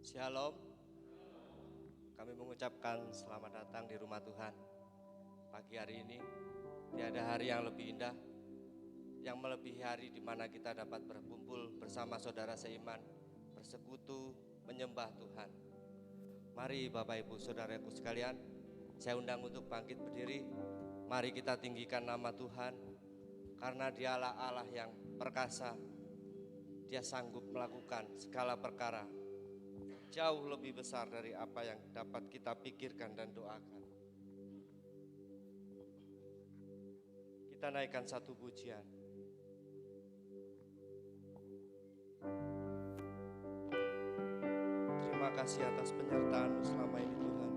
Shalom. Kami mengucapkan selamat datang di rumah Tuhan. Pagi hari ini tiada hari yang lebih indah, yang melebihi hari di mana kita dapat berkumpul bersama saudara seiman, bersekutu, menyembah Tuhan. Mari Bapak Ibu Saudaraku sekalian, saya undang untuk bangkit berdiri. Mari kita tinggikan nama Tuhan, karena Dialah Allah yang perkasa. Dia sanggup melakukan segala perkara jauh lebih besar dari apa yang dapat kita pikirkan dan doakan. Kita naikkan satu pujian. Terima kasih atas penyertaan-Mu selama ini Tuhan.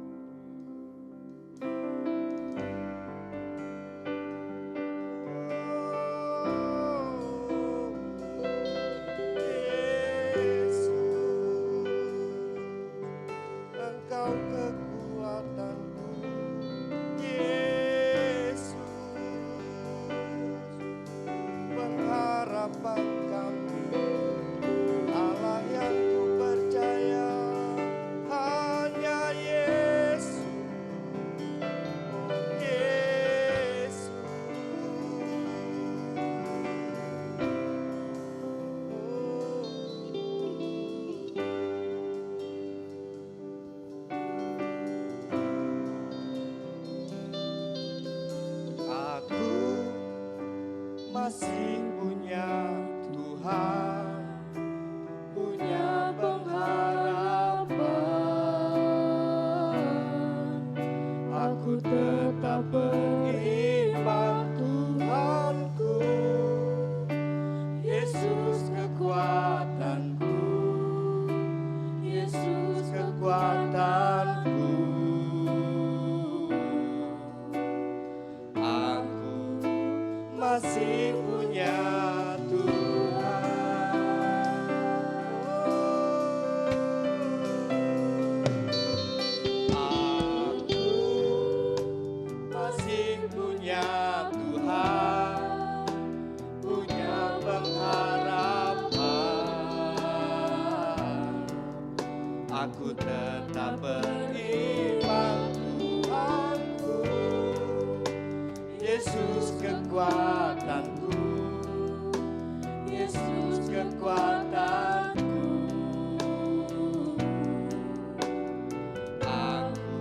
Masih punya Tuhan, punya pengharapan. Aku tetap beriman Tuhanku, Yesus kekuatanku, Yesus kekuatanku. Aku masih punya Tuhan. Aku masih punya Tuhan, punya pengharapan. Aku tetap beriman Tuhanku, Yesus kekuatanku, Yesus kekuatanku. Aku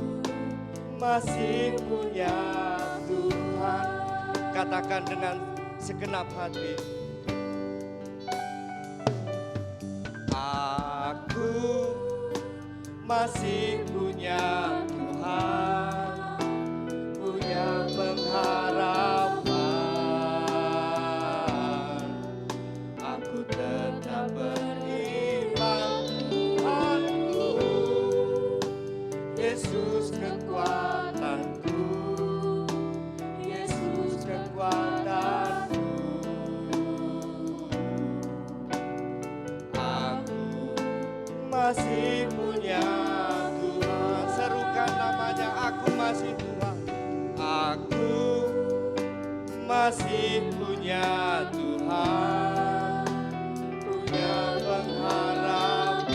masih punya Tuhan. Katakan dengan segenap hati. Aku masih punya Tuhan, punya pengharapan. Aku tetap beriman Tuhanku, Yesus kekuatanku, Yesus kekuatanku. Aku masih punya Tuhan. Serukan namanya, aku masih Tuhan. Aku masih punya Tuhan, punya pengharapan.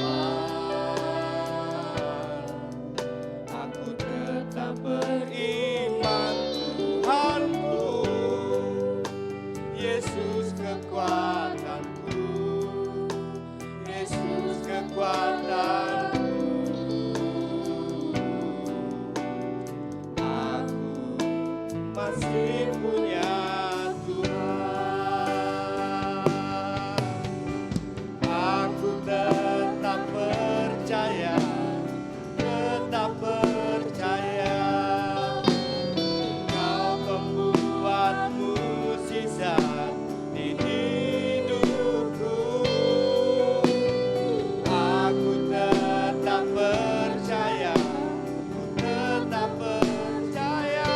Aku tetap beriman Tuhanku, Yesus kekuatanku, Yesus kekuatanku. Aku masih punya Tuhan. Aku tetap percaya, tetap percaya. Kau pembuat mukjizat di hidupku. Aku tetap percaya, tetap percaya.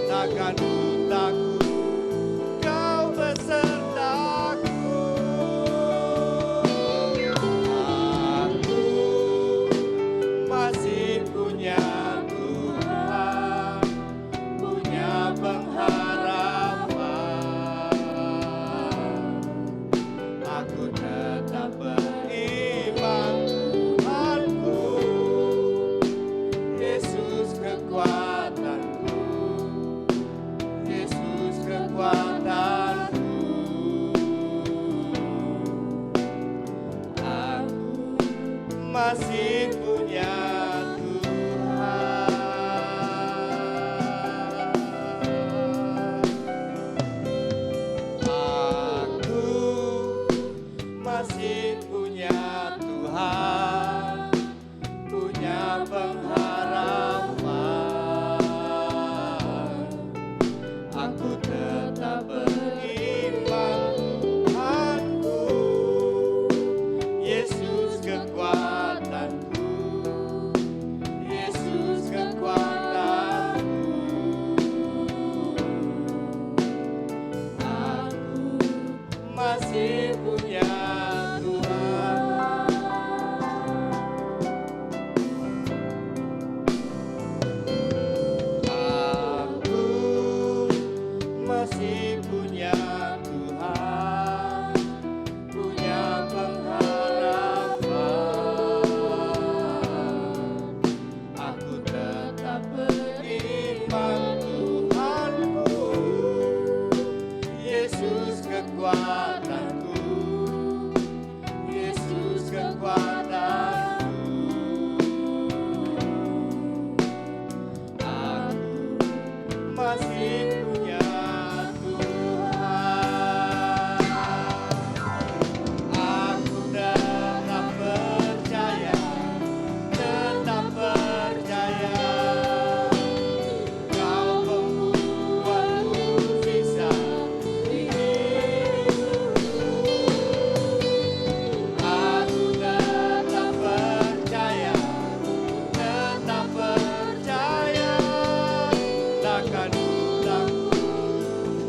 Takkan ku takut, Kau besertaku. Aku masih punya Tuhan. Aku masih punya Tuhan, punya pengharapan. Aku tetap beriman Tuhanku, Yesus kekuatanku, Yesus kekuatanku. Aku masih punya Tuhan. Aku masih punya Tuhan, punya pengharapan. Aku tetap beriman Tuhanku, Yesus kekuatanku, Yesus kekuatanku. Aku masih punya Tuhan. Aku tetap percaya, tetap percaya. Kau membuat mukjizat di hidupku. Aku tetap percaya, tetap percaya. Takkan takut,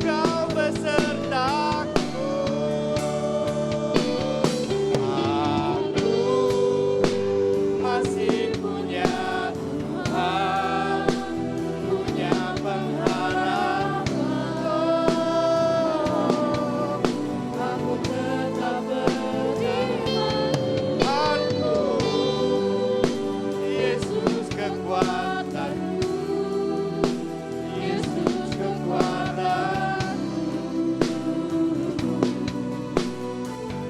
Kau besertaku. Aku masih punya Tuhan, punya pengharapan. Aku tetap beriman Tuhanku, Yesus kekuatanku, Yesus kekuatanku.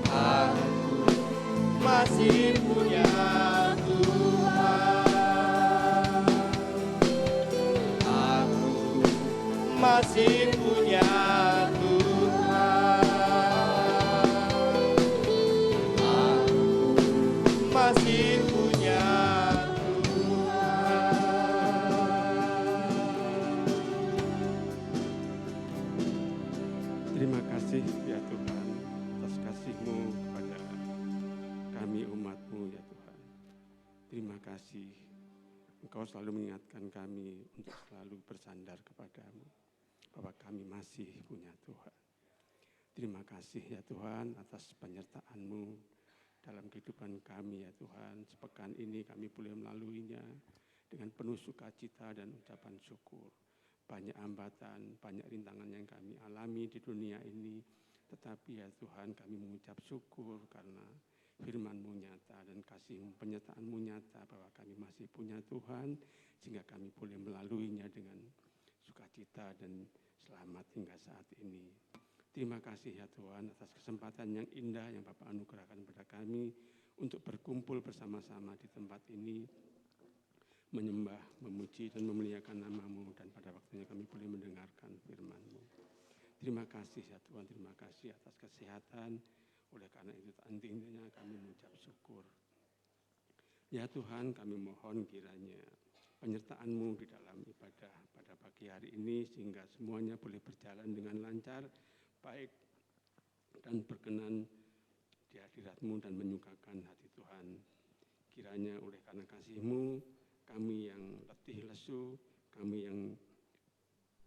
Aku masih punya Tuhan. Aku masih punya Tuhan. Aku masih punya Tuhan. Terima kasih ya Tuhan atas kasih-Mu kepada kami umat-Mu ya Tuhan. Terima kasih Engkau selalu mengingatkan kami untuk selalu bersandar kepadamu, bahwa kami masih punya Tuhan. Terima kasih ya Tuhan atas penyertaan-Mu dalam kehidupan kami ya Tuhan. Sepekan ini kami boleh melaluinya dengan penuh sukacita dan ucapan syukur. Banyak hambatan, banyak rintangan yang kami alami di dunia ini, tetapi ya Tuhan kami mengucap syukur karena firman-Mu nyata dan kasih penyertaan-Mu nyata bahwa kami masih punya Tuhan, sehingga kami boleh melaluinya dengan sukacita dan selamat hingga saat ini. Terima kasih ya Tuhan atas kesempatan yang indah yang Bapak anugerahkan kepada kami untuk berkumpul bersama-sama di tempat ini, menyembah, memuji dan memuliakan nama-Mu, dan pada waktunya kami boleh mendengarkan firman-Mu. Terima kasih ya Tuhan, terima kasih atas kesehatan. Oleh karena itu intinya kami mengucap syukur. Ya Tuhan, kami mohon kiranya penyertaan-Mu di dalam ibadah pada pagi hari ini, sehingga semuanya boleh berjalan dengan lancar, baik dan berkenan di hadirat-Mu dan menyukakan hati Tuhan. Kiranya oleh karena kasih-Mu, kami yang letih lesu, kami yang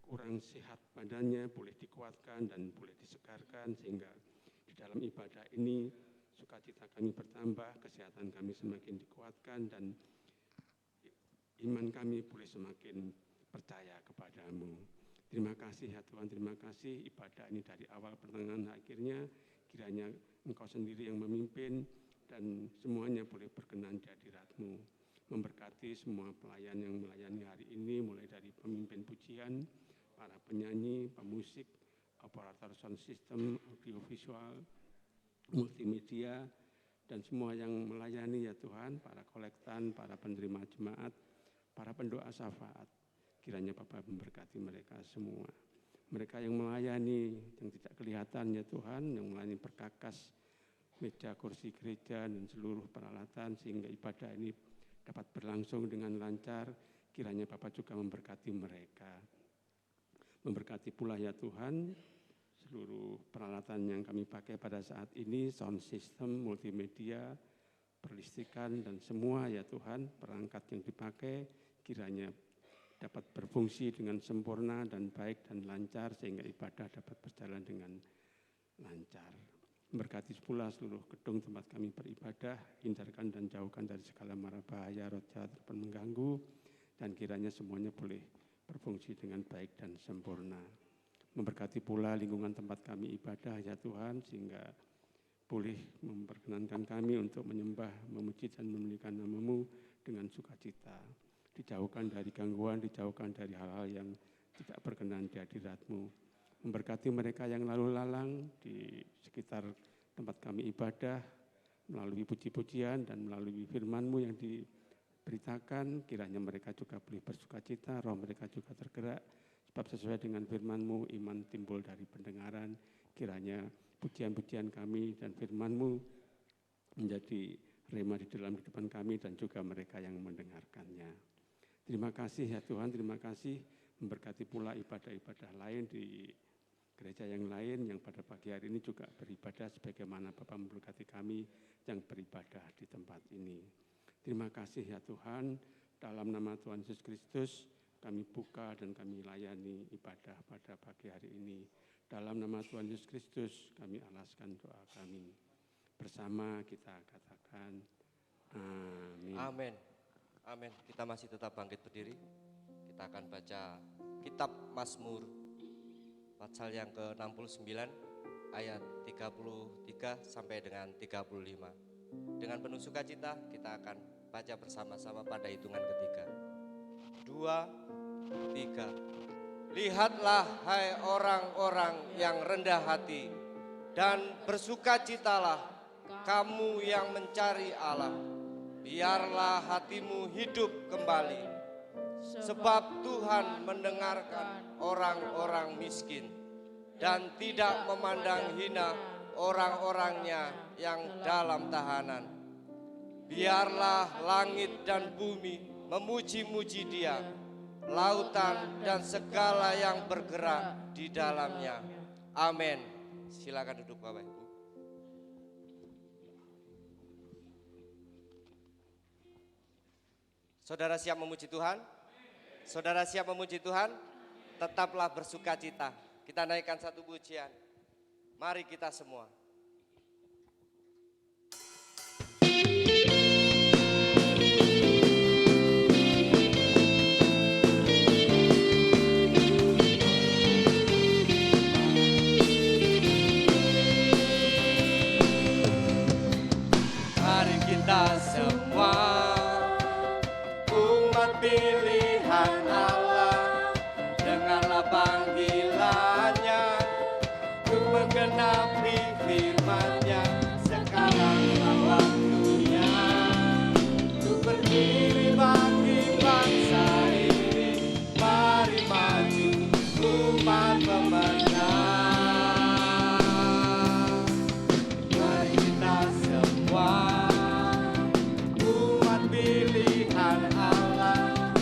kurang sehat badannya boleh dikuatkan dan boleh disegarkan, sehingga di dalam ibadah ini sukacita kami bertambah, kesehatan kami semakin dikuatkan, dan iman kami boleh semakin percaya kepadamu. Terima kasih ya Tuhan, terima kasih ibadah ini dari awal pertengahan akhirnya, kiranya Engkau sendiri yang memimpin dan semuanya boleh berkenan di hadirat-Mu. Memberkati semua pelayan yang melayani hari ini, mulai dari pemimpin pujian, para penyanyi, pemusik, operator sound system, audiovisual, multimedia, dan semua yang melayani ya Tuhan, para kolektan, para penerima jemaat, para pendoa syafaat. Kiranya Bapa memberkati mereka semua. Mereka yang melayani, yang tidak kelihatan ya Tuhan, yang melayani perkakas, meja, kursi gereja, dan seluruh peralatan sehingga ibadah ini dapat berlangsung dengan lancar. Kiranya Bapa juga memberkati mereka. Memberkati pula ya Tuhan, seluruh peralatan yang kami pakai pada saat ini, sound system, multimedia, perlistrikan, dan semua ya Tuhan, perangkat yang dipakai kiranya dapat berfungsi dengan sempurna dan baik dan lancar sehingga ibadah dapat berjalan dengan lancar. Memberkati pula seluruh gedung tempat kami beribadah, hindarkan dan jauhkan dari segala mara bahaya, roh jahat, ataupun mengganggu, dan kiranya semuanya boleh berfungsi dengan baik dan sempurna. Memberkati pula lingkungan tempat kami ibadah ya Tuhan, sehingga boleh memperkenankan kami untuk menyembah, memuji dan memuliakan nama-Mu dengan sukacita. Dijauhkan dari gangguan, dijauhkan dari hal-hal yang tidak berkenan di hadirat-Mu. Memberkati mereka yang lalu lalang di sekitar tempat kami ibadah, melalui puji-pujian dan melalui firman-Mu yang diberitakan, kiranya mereka juga boleh bersukacita, roh mereka juga tergerak, sebab sesuai dengan firman-Mu, iman timbul dari pendengaran. Kiranya pujian-pujian kami dan firman-Mu menjadi rema di dalam kehidupan kami dan juga mereka yang mendengarkannya. Terima kasih ya Tuhan, terima kasih. Memberkati pula ibadah-ibadah lain di gereja yang lain yang pada pagi hari ini juga beribadah sebagaimana Bapa memberkati kami yang beribadah di tempat ini. Terima kasih ya Tuhan, dalam nama Tuhan Yesus Kristus kami buka dan kami layani ibadah pada pagi hari ini. Dalam nama Tuhan Yesus Kristus kami alaskan doa kami. Bersama kita katakan amin. Amin. Amin. Kita masih tetap bangkit berdiri. Kita akan baca kitab Mazmur pasal yang ke-69 ayat 33 sampai dengan 35. Dengan penuh sukacita kita akan baca bersama-sama pada hitungan ketiga. 2, 3. Lihatlah hai orang-orang yang rendah hati dan bersukacitalah kamu yang mencari Allah. Biarlah hatimu hidup kembali, sebab Tuhan mendengarkan orang-orang miskin dan tidak memandang hina orang-orangnya yang dalam tahanan. Biarlah langit dan bumi memuji-muji Dia, lautan dan segala yang bergerak di dalamnya. Amin. Silakan duduk Bapak Ibu. Saudara siap memuji Tuhan? Saudara siap memuji Tuhan? Tetaplah bersukacita. Kita naikkan satu pujian. Mari kita semua. Mari kita semua, pilihan Allah, dengarlah panggilannya untuk menggenapi firman-Nya. Sekaranglah waktunya untuk berdiri bagi bangsa ini. Mari maju umat pemenang. Mari kita semua umat pilihan Allah,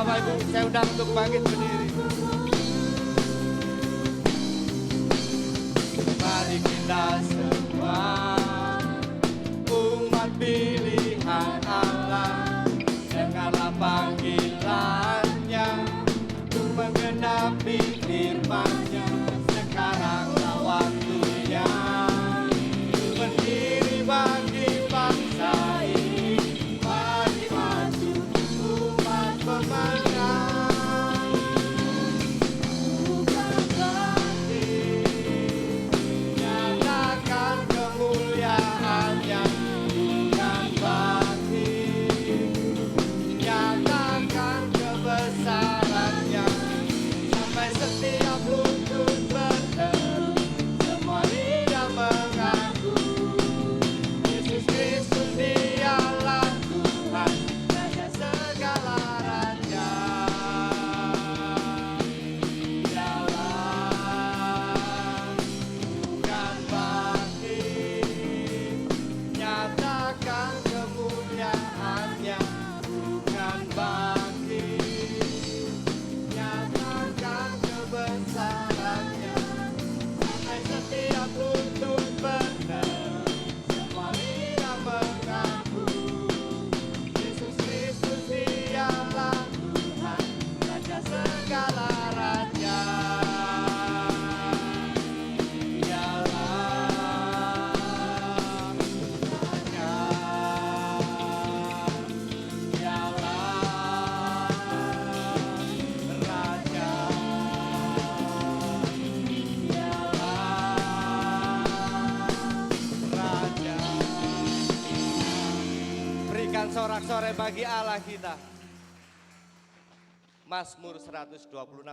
Bapak Ibu, saya undang untuk bangkit berdiri. Mari kita semua umat pilihan Allah, dengarlah panggilannya untuk menggenapi firman-Nya. Sekaranglah waktunya berdiri bagi bangsa ini. Mari maju umat pemenang, bukan bangkit, nyatakan kemuliaan-Nya. Bukan bangkit, nyatakan kebesaran-Nya. Sampai setiap lutut berteduh, semua lidah mengaku Yesus Kristus Dialah Tuhan, Raja segala raja. Dialah bukan bangkit, nyatakan kemuliaan-Nya. Bukan bangkit, nyatakan kebesaran-Nya. Sampai setiap lutut berteduh, semua lidah mengaku Yesus Kristus Dialah Tuhan, Raja segala raja. Dialah Raja, Dialah Raja, Raja. Berikan sorak-sorai bagi Allah kita. Mazmur 126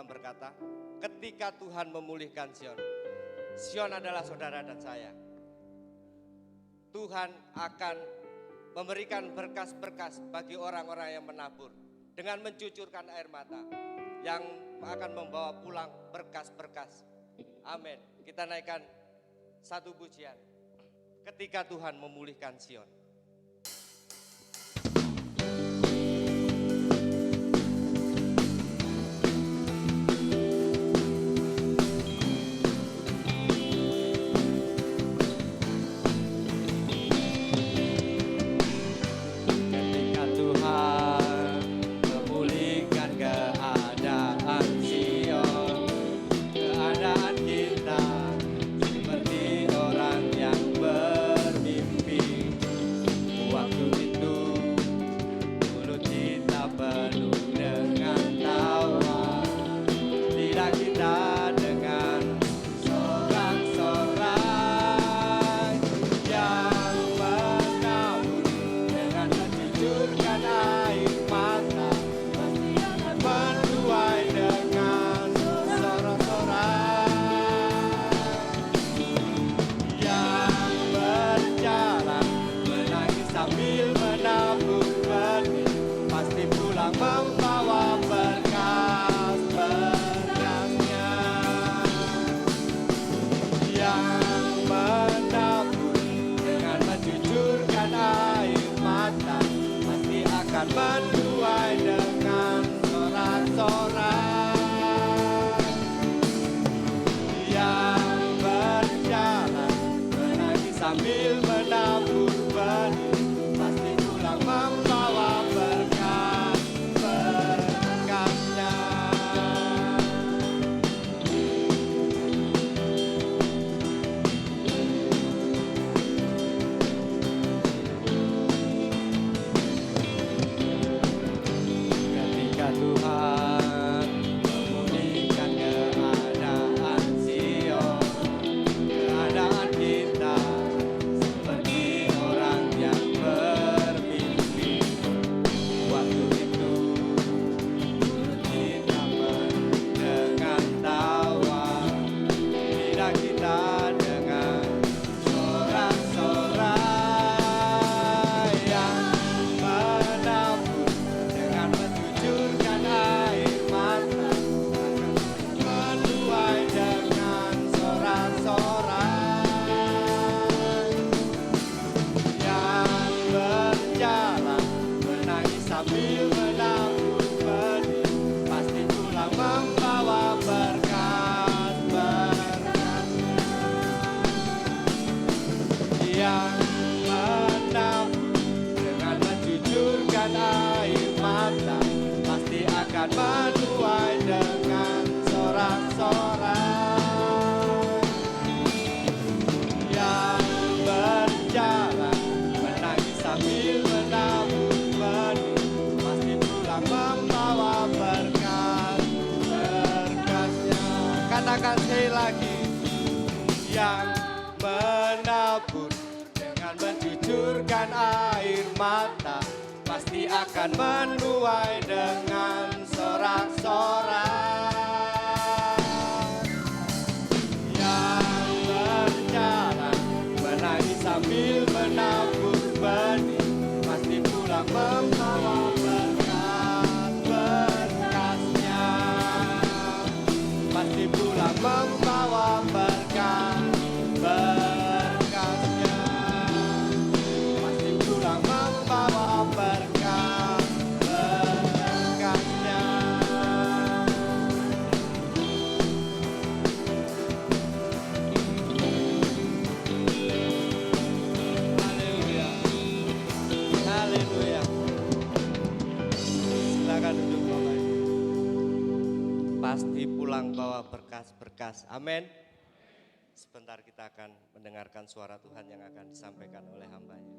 berkata, ketika Tuhan memulihkan Sion, Sion adalah saudara dan saya. Tuhan akan memberikan berkas-berkas bagi orang-orang yang menabur dengan mencucurkan air mata yang akan membawa pulang berkas-berkas. Amin. Kita naikkan satu pujian. Ketika Tuhan memulihkan Sion. Ketika Tuhan memulihkan keadaan Sion, keadaan kita seperti orang yang bermimpi. Waktu itu mulut kita penuh dengan tawa, lidah kita dengan sorak-sorai. Yang menabur dengan mencucurkan air mata pasti akan menuai dengan sorak-sorai. Yang berjalan menangis sambil menabur benih pasti pulang membawa berkas-berkasnya. Yang menabur dengan mencucurkan air mata pasti akan menuai dengan sorak-sorai. Yang berjalan menangis sambil menabur benih pasti pulang membawa berkas-berkasnya. Ketika Tuhan memulihkan keadaan Sion, keadaan kita seperti orang yang bermimpi. Waktu itu mulut kita penuh dengan tawa, lidah kita dengan sorak-sorai. Yang menabur dengan mencucurkan air yang menabur dengan mencucurkan air mata pasti akan menuai dengan sorak-sorai. Yang berjalan menangis sambil menabur benih pasti pulang membawa berkat-berkatnya, pasti pulang membawa berkat-berkatnya, pasti pulang membawa berkat-berkatnya. Haleluya, haleluya. Silakan duduk Bapak Ibu. Pasti pulang bawa berkas-berkas. Amin. Sebentar kita akan mendengarkan suara Tuhan yang akan disampaikan oleh hamba-Nya.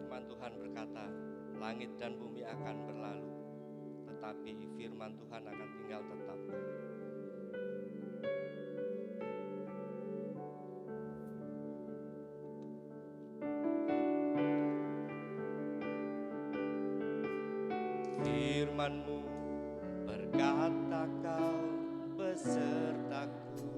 Firman Tuhan berkata, langit dan bumi akan berlalu, tetapi firman Tuhan akan tinggal tetap. Firman-Mu berkata kau besertaku,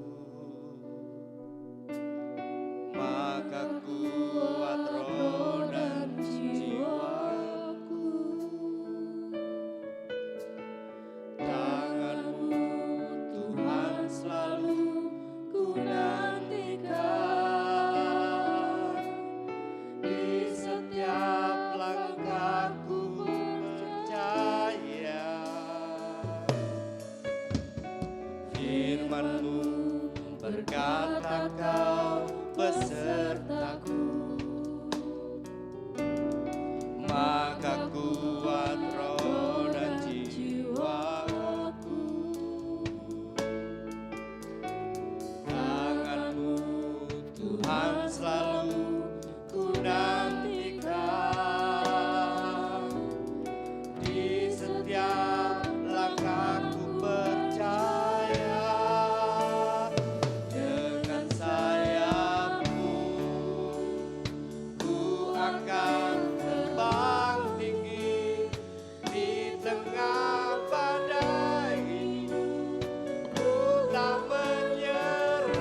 maka kuat roh dan jiwaku. Tangan-Mu Tuhan selalu ku nantikan, di setiap langkahku percaya. Firman-Mu berkata kau besertaku, maka kuat roh dan jiwaku. Tangan-Mu Tuhan selalu ku nantikan, di setiap langkahku percaya. Dengan sayap-Mu ku akan terbang tinggi di tengah badai ini. Ku tak menyerah,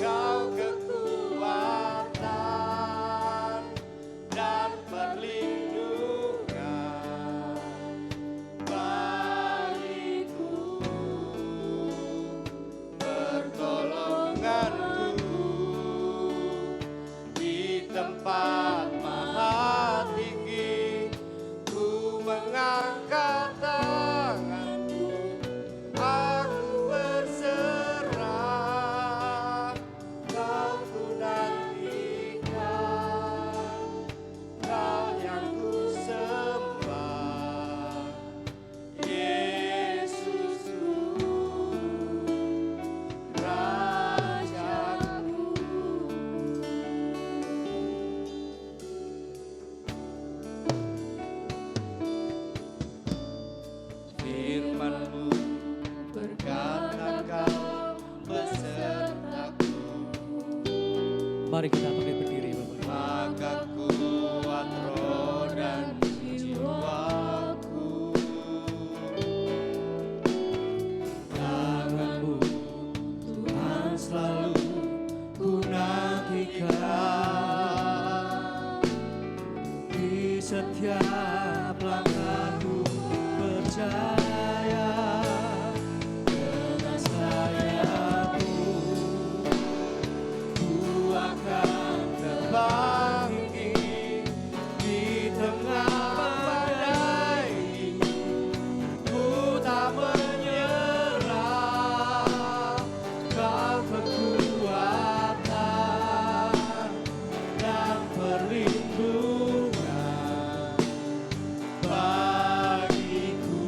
Kau kekuatan dan perlindungan bagiku, pertolonganku di tempat maha tinggi. Ku mengangkat tanganku, aku berserah, Kau ku nantikan, Kau yang ku sembah, Yesusku, Rajaku. Firman-Mu berkata kau besertaku, Mari kita pakai berdiri Bapak Ibu. maka kuat roh dan jiwaku. Tangan-Mu Tuhan selalu ku nantikan, di setiap langkahku percaya. Dengan sayap-Mu ku akan terbang tinggi di tengah badai ini. Ku tak menyerah, Kau kekuatan dan perlindungan bagiku.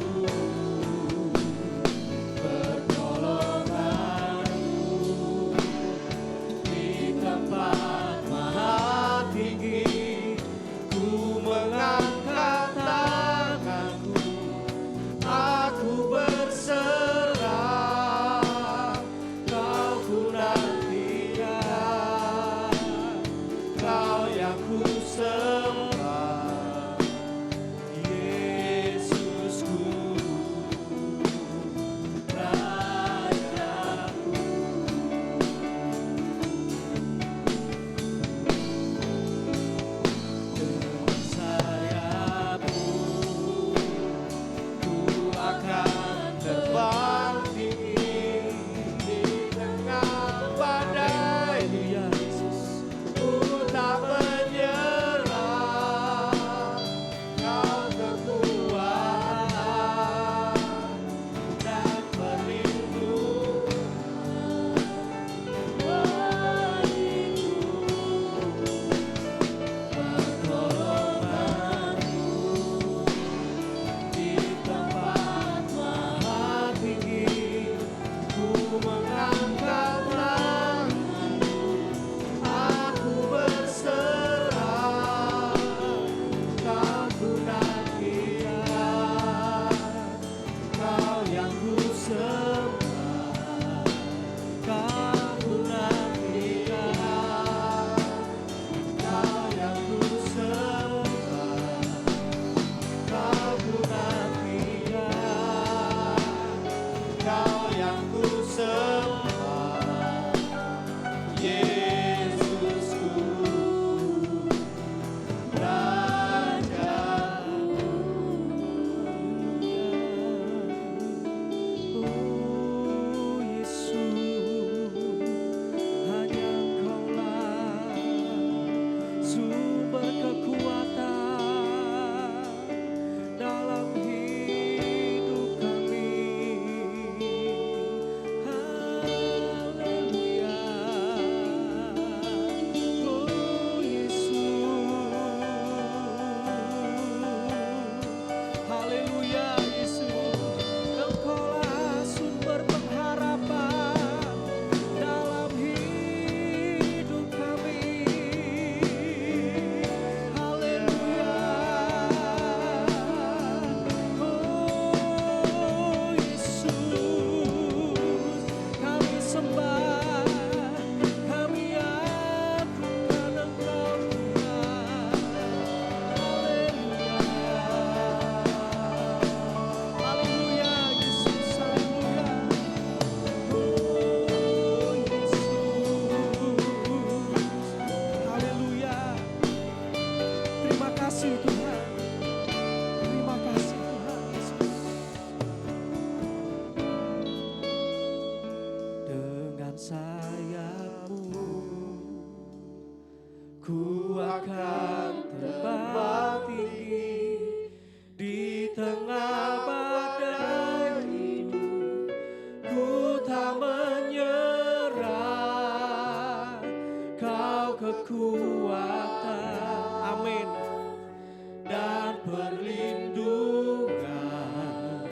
perlindungan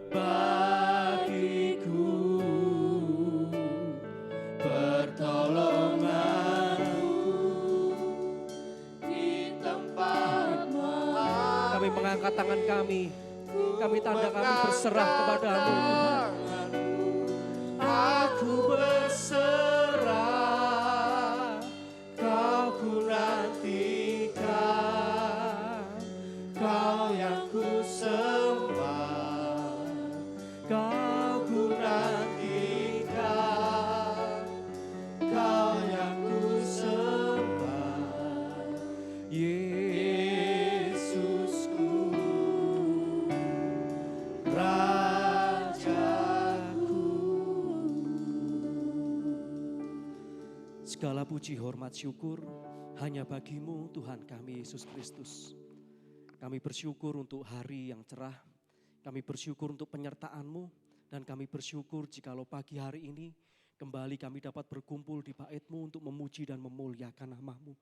bagiku, pertolonganku di tempat kami mengangkat tangan kami tanda kami berserah kepadamu Tuhan. Aku berserah, kau ku nantikan, kau yang ku sembah, kau ku nantikan, kau yang ku sembah, Yesusku, segala puji, hormat, syukur hanya bagimu Tuhan kami Yesus Kristus. Kami bersyukur untuk hari yang cerah, kami bersyukur untuk penyertaan-Mu, dan kami bersyukur jikalau pagi hari ini kembali kami dapat berkumpul di bait-Mu untuk memuji dan memuliakan nama-Mu.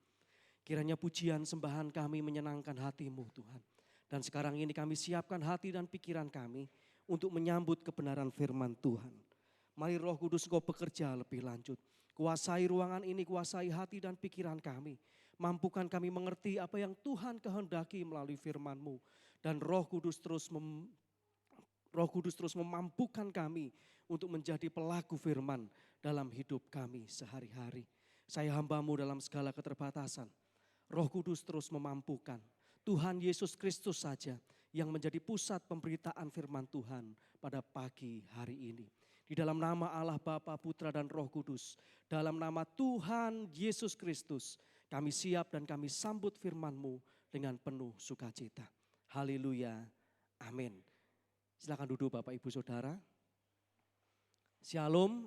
Kiranya pujian sembahan kami menyenangkan hati-Mu Tuhan. Dan sekarang ini kami siapkan hati dan pikiran kami untuk menyambut kebenaran firman Tuhan. Mari Roh Kudus Engkau bekerja lebih lanjut. Kuasai ruangan ini, kuasai hati dan pikiran kami. Mampukan kami mengerti apa yang Tuhan kehendaki melalui firman-Mu. Dan Roh Kudus terus memampukan kami untuk menjadi pelaku firman dalam hidup kami sehari-hari. Saya hamba-Mu dalam segala keterbatasan. Roh Kudus terus memampukan. Tuhan Yesus Kristus saja yang menjadi pusat pemberitaan firman Tuhan pada pagi hari ini. Di dalam nama Allah Bapa, Putra dan Roh Kudus, dalam nama Tuhan Yesus Kristus, kami siap dan kami sambut firman-Mu dengan penuh sukacita. Haleluya, amin. Silakan duduk Bapak Ibu Saudara. Shalom.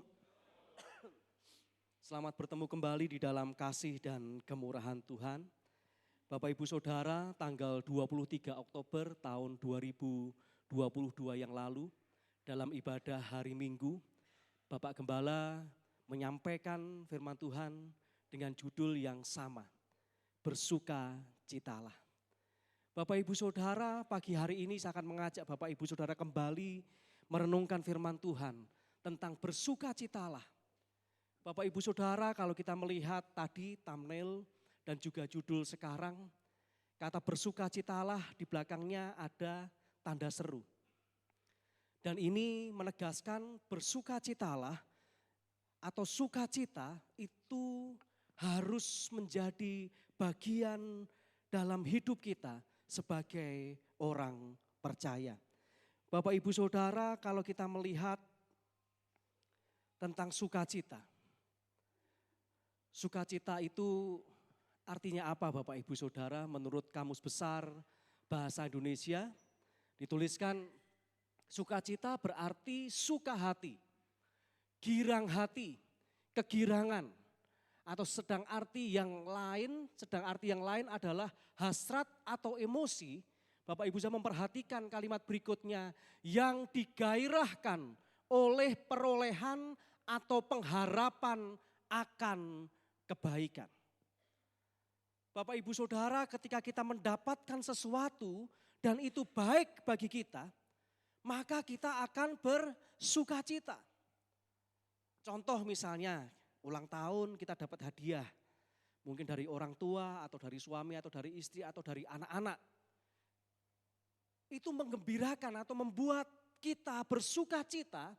Selamat bertemu kembali di dalam kasih dan kemurahan Tuhan. Bapak Ibu Saudara, tanggal 23 Oktober tahun 2022 yang lalu, dalam ibadah hari Minggu, Bapak Gembala menyampaikan firman Tuhan dengan judul yang sama, bersukacitalah. Bapak Ibu Saudara, pagi hari ini saya akan mengajak Bapak Ibu Saudara kembali merenungkan firman Tuhan tentang bersukacitalah. Bapak Ibu Saudara, kalau kita melihat tadi thumbnail dan juga judul sekarang, kata bersukacitalah di belakangnya ada tanda seru. Dan ini menegaskan bersukacitalah atau sukacita itu harus menjadi bagian dalam hidup kita sebagai orang percaya. Bapak Ibu Saudara, kalau kita melihat tentang sukacita. Sukacita itu artinya apa Bapak Ibu Saudara? Menurut Kamus Besar Bahasa Indonesia dituliskan sukacita berarti suka hati, girang hati, kegirangan. Atau sedang arti yang lain adalah hasrat atau emosi. Bapak Ibu bisa memperhatikan kalimat berikutnya yang digairahkan oleh perolehan atau pengharapan akan kebaikan. Bapak Ibu Saudara, ketika kita mendapatkan sesuatu dan itu baik bagi kita, maka kita akan bersukacita. Contoh misalnya, ulang tahun kita dapat hadiah. Mungkin dari orang tua atau dari suami atau dari istri atau dari anak-anak. Itu menggembirakan atau membuat kita bersukacita.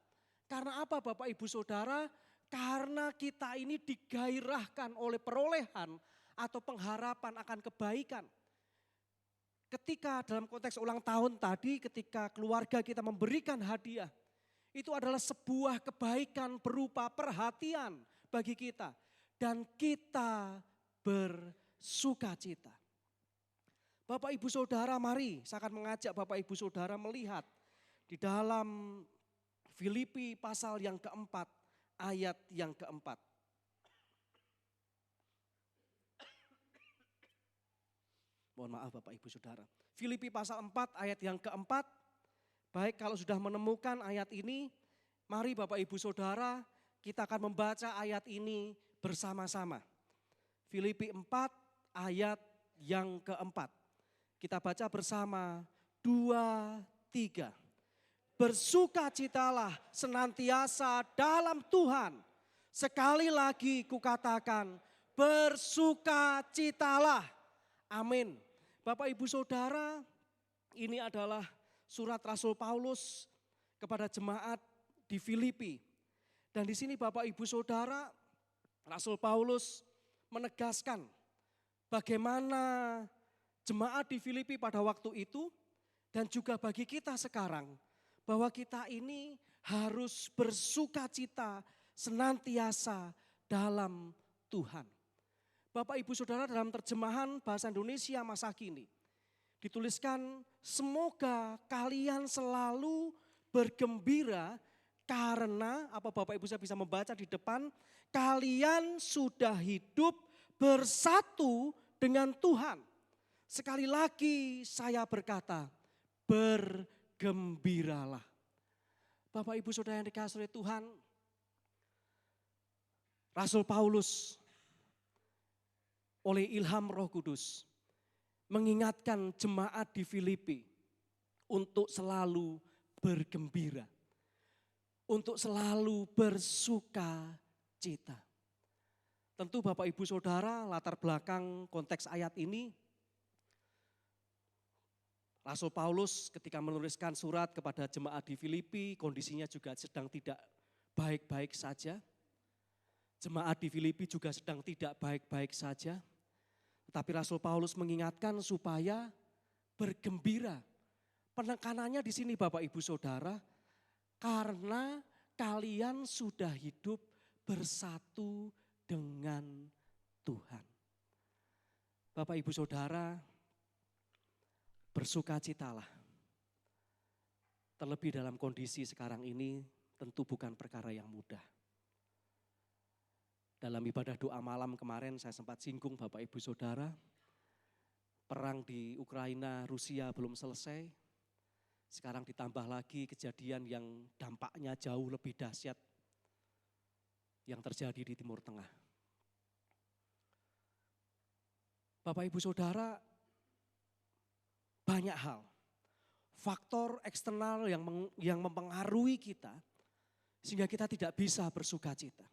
Karena apa Bapak Ibu Saudara? Karena kita ini digairahkan oleh perolehan atau pengharapan akan kebaikan. Ketika dalam konteks ulang tahun tadi, ketika keluarga kita memberikan hadiah, itu adalah sebuah kebaikan berupa perhatian bagi kita. Dan kita bersukacita. Bapak Ibu Saudara, mari saya akan mengajak Bapak Ibu Saudara melihat di dalam Filipi pasal yang keempat, ayat yang keempat. Mohon maaf Bapak Ibu Saudara. Filipi pasal 4 ayat yang keempat. Baik, kalau sudah menemukan ayat ini, mari Bapak Ibu Saudara kita akan membaca ayat ini bersama-sama. Filipi 4 ayat yang keempat. Kita baca bersama, 2, 3. Bersukacitalah senantiasa dalam Tuhan. Sekali lagi kukatakan, bersukacitalah. Amin. Bapak Ibu Saudara, ini adalah surat Rasul Paulus kepada jemaat di Filipi. Dan di sini Bapak Ibu Saudara, Rasul Paulus menegaskan bagaimana jemaat di Filipi pada waktu itu dan juga bagi kita sekarang, bahwa kita ini harus bersukacita senantiasa dalam Tuhan. Bapak Ibu Saudara, dalam terjemahan bahasa Indonesia masa kini dituliskan, semoga kalian selalu bergembira karena, apa Bapak Ibu saya bisa membaca di depan, kalian sudah hidup bersatu dengan Tuhan. Sekali lagi saya berkata, bergembiralah. Bapak Ibu Saudara yang dikasihi oleh Tuhan, Rasul Paulus oleh ilham Roh Kudus mengingatkan jemaat di Filipi untuk selalu bergembira, untuk selalu bersuka cita. Tentu Bapak Ibu Saudara, latar belakang konteks ayat ini, Rasul Paulus ketika menuliskan surat kepada jemaat di Filipi, kondisinya juga sedang tidak baik-baik saja. Jemaat di Filipi juga sedang tidak baik-baik saja. Tetapi Rasul Paulus mengingatkan supaya bergembira. Penekanannya di sini Bapak Ibu Saudara, karena kalian sudah hidup bersatu dengan Tuhan. Bapak Ibu Saudara, bersukacitalah. Terlebih dalam kondisi sekarang ini tentu bukan perkara yang mudah. Dalam ibadah doa malam kemarin saya sempat singgung Bapak Ibu Saudara, perang di Ukraina, Rusia belum selesai. Sekarang ditambah lagi kejadian yang dampaknya jauh lebih dahsyat yang terjadi di Timur Tengah. Bapak Ibu Saudara, banyak hal, faktor eksternal yang mempengaruhi kita sehingga kita tidak bisa bersukacita.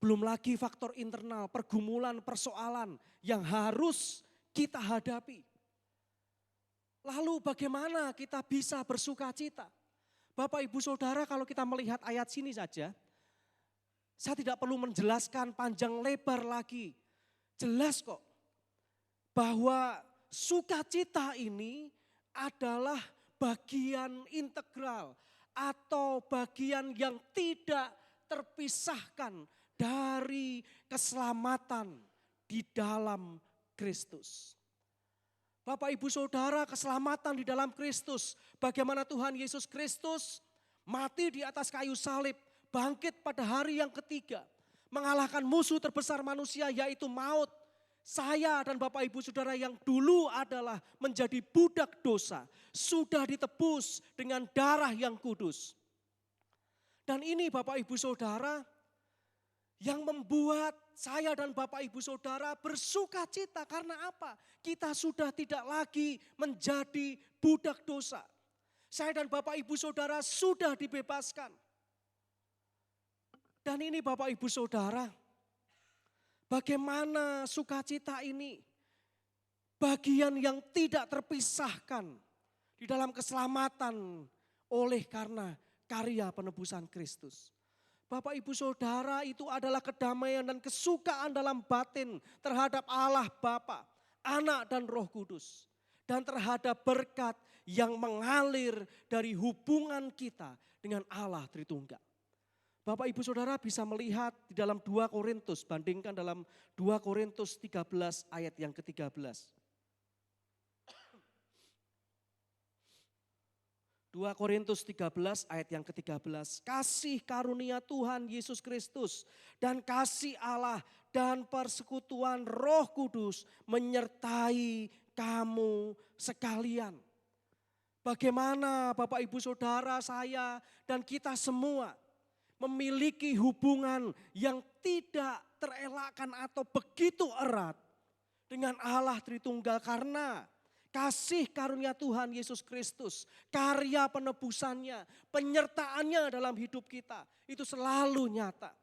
Belum lagi faktor internal, pergumulan, persoalan yang harus kita hadapi. Lalu bagaimana kita bisa bersukacita? Bapak Ibu Saudara, kalau kita melihat ayat sini saja, saya tidak perlu menjelaskan panjang lebar lagi. Jelas kok bahwa sukacita ini adalah bagian integral atau bagian yang tidak terpisahkan dari keselamatan di dalam Kristus. Bapak Ibu Saudara, keselamatan di dalam Kristus, bagaimana Tuhan Yesus Kristus mati di atas kayu salib, bangkit pada hari yang ketiga, mengalahkan musuh terbesar manusia yaitu maut. Saya dan Bapak Ibu Saudara yang dulu adalah menjadi budak dosa, sudah ditebus dengan darah yang kudus. Dan ini Bapak Ibu Saudara yang membuat saya dan Bapak Ibu Saudara bersuka cita. Karena apa? Kita sudah tidak lagi menjadi budak dosa. Saya dan Bapak Ibu Saudara sudah dibebaskan. Dan ini Bapak Ibu Saudara, bagaimana sukacita ini bagian yang tidak terpisahkan di dalam keselamatan oleh karena karya penebusan Kristus. Bapak Ibu Saudara, itu adalah kedamaian dan kesukaan dalam batin terhadap Allah Bapa, Anak dan Roh Kudus. Dan terhadap berkat yang mengalir dari hubungan kita dengan Allah Tritunggal. Bapak Ibu Saudara bisa melihat di dalam 2 Korintus, bandingkan dalam 2 Korintus 13 ayat yang ke-13. 2 Korintus 13 ayat yang ke-13. Kasih karunia Tuhan Yesus Kristus dan kasih Allah dan persekutuan Roh Kudus menyertai kamu sekalian. Bagaimana Bapak Ibu Saudara, saya dan kita semua memiliki hubungan yang tidak terelakkan atau begitu erat dengan Allah Tritunggal karena kasih karunia Tuhan Yesus Kristus, karya penebusannya, penyertaannya dalam hidup kita itu selalu nyata.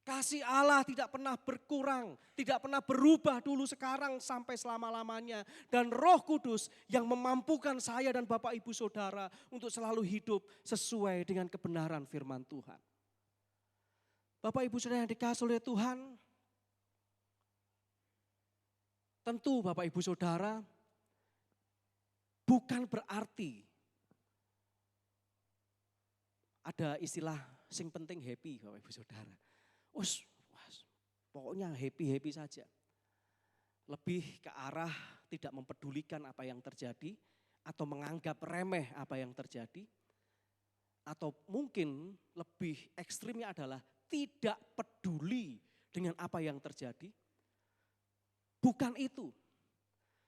Kasih Allah tidak pernah berkurang, tidak pernah berubah dulu, sekarang, sampai selama-lamanya. Dan Roh Kudus yang memampukan saya dan Bapak Ibu Saudara untuk selalu hidup sesuai dengan kebenaran firman Tuhan. Bapak Ibu Saudara yang dikasihi oleh Tuhan, tentu Bapak Ibu Saudara bukan berarti ada istilah sing penting happy Bapak Ibu Saudara. Pokoknya happy-happy saja. Lebih ke arah tidak mempedulikan apa yang terjadi atau menganggap remeh apa yang terjadi. Atau mungkin lebih ekstrimnya adalah tidak peduli dengan apa yang terjadi. Bukan itu.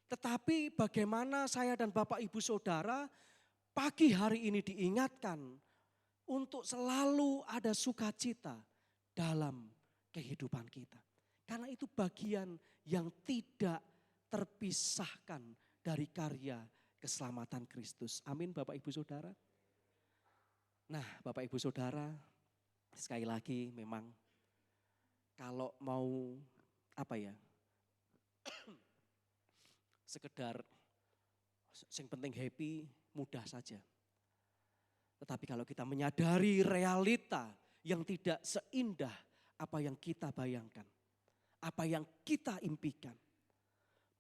Tetapi bagaimana saya dan Bapak Ibu Saudara pagi hari ini diingatkan untuk selalu ada sukacita dalam kehidupan kita. Karena itu bagian yang tidak terpisahkan dari karya keselamatan Kristus. Amin Bapak Ibu Saudara. Nah Bapak Ibu Saudara, sekali lagi memang kalau mau sekedar yang penting happy mudah saja. Tetapi kalau kita menyadari realita yang tidak seindah apa yang kita bayangkan, apa yang kita impikan,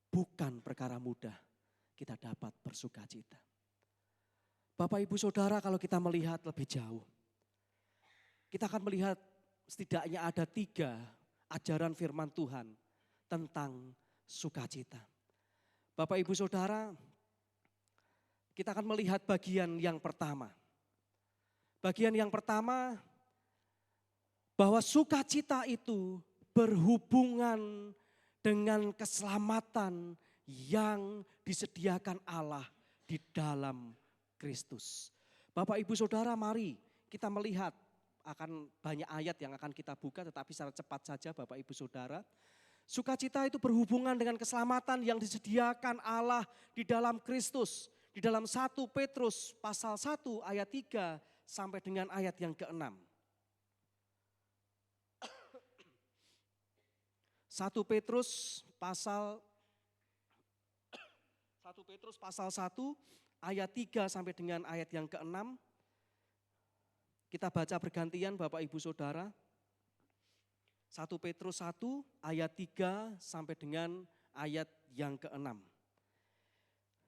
bukan perkara mudah kita dapat bersukacita. Bapak Ibu Saudara, kalau kita melihat lebih jauh, kita akan melihat setidaknya ada 3 ajaran firman Tuhan tentang sukacita. Bapak Ibu Saudara, kita akan melihat bagian yang pertama. Bagian yang pertama, bahwa sukacita itu berhubungan dengan keselamatan yang disediakan Allah di dalam Kristus. Bapak Ibu Saudara, mari kita melihat, akan banyak ayat yang akan kita buka, tetapi secara cepat saja Bapak Ibu Saudara. Sukacita itu berhubungan dengan keselamatan yang disediakan Allah di dalam Kristus. Di dalam 1 Petrus pasal 1 ayat 3 sampai dengan ayat yang ke-6. 1 Petrus pasal 1 ayat 3 sampai dengan ayat yang ke-6. Kita baca bergantian Bapak Ibu Saudara. 1 Petrus 1 ayat 3 sampai dengan ayat yang ke-6.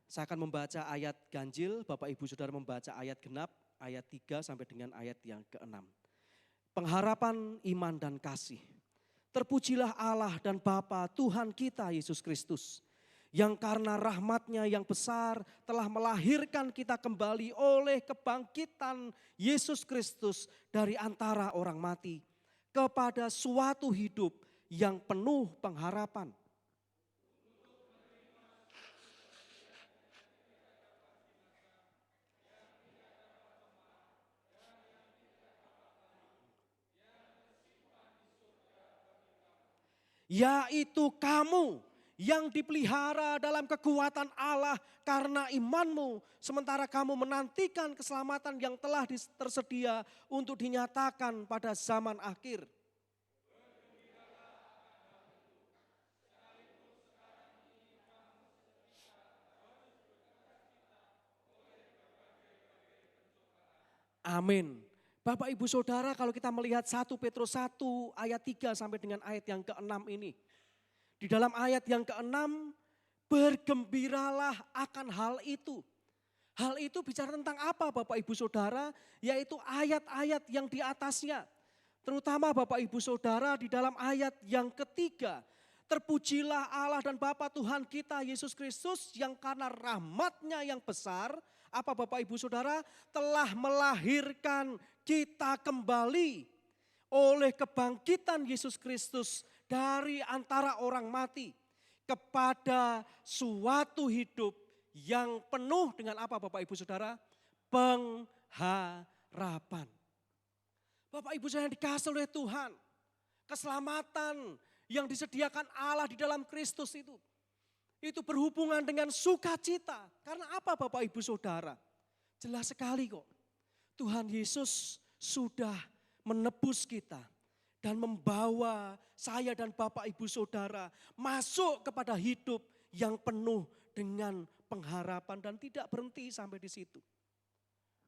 Saya akan membaca ayat ganjil, Bapak Ibu Saudara membaca ayat genap, ayat 3 sampai dengan ayat yang ke-6. Pengharapan iman dan kasih. Terpujilah Allah dan Bapa Tuhan kita Yesus Kristus, yang karena rahmat-Nya yang besar telah melahirkan kita kembali oleh kebangkitan Yesus Kristus dari antara orang mati kepada suatu hidup yang penuh pengharapan. Yaitu kamu yang dipelihara dalam kekuatan Allah karena imanmu, sementara kamu menantikan keselamatan yang telah tersedia untuk dinyatakan pada zaman akhir. Amin. Bapak Ibu Saudara, kalau kita melihat 1 Petrus 1 ayat 3 sampai dengan ayat yang ke-6 ini. Di dalam ayat yang ke-6, bergembiralah akan hal itu. Hal itu bicara tentang apa Bapak Ibu Saudara? Yaitu ayat-ayat yang di atasnya. Terutama Bapak Ibu Saudara di dalam ayat yang ketiga. Terpujilah Allah dan Bapa Tuhan kita Yesus Kristus yang karena rahmat-Nya yang besar. Apa Bapak Ibu Saudara? Telah melahirkan kita kembali oleh kebangkitan Yesus Kristus dari antara orang mati kepada suatu hidup yang penuh dengan apa Bapak Ibu Saudara? Pengharapan. Bapak Ibu Saudara yang dikasihi oleh Tuhan, keselamatan yang disediakan Allah di dalam Kristus itu berhubungan dengan sukacita. Karena apa Bapak Ibu Saudara? Jelas sekali kok. Tuhan Yesus sudah menebus kita dan membawa saya dan Bapak Ibu Saudara masuk kepada hidup yang penuh dengan pengharapan dan tidak berhenti sampai di situ.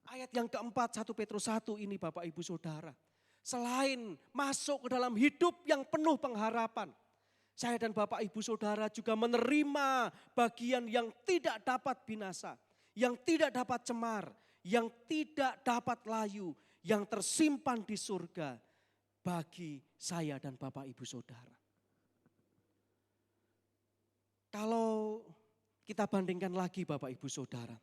Ayat yang keempat 1 Petrus 1 ini Bapak Ibu Saudara. Selain masuk ke dalam hidup yang penuh pengharapan, saya dan Bapak Ibu Saudara juga menerima bagian yang tidak dapat binasa, yang tidak dapat cemar, yang tidak dapat layu, yang tersimpan di surga bagi saya dan Bapak Ibu Saudara. Kalau kita bandingkan lagi Bapak Ibu Saudara,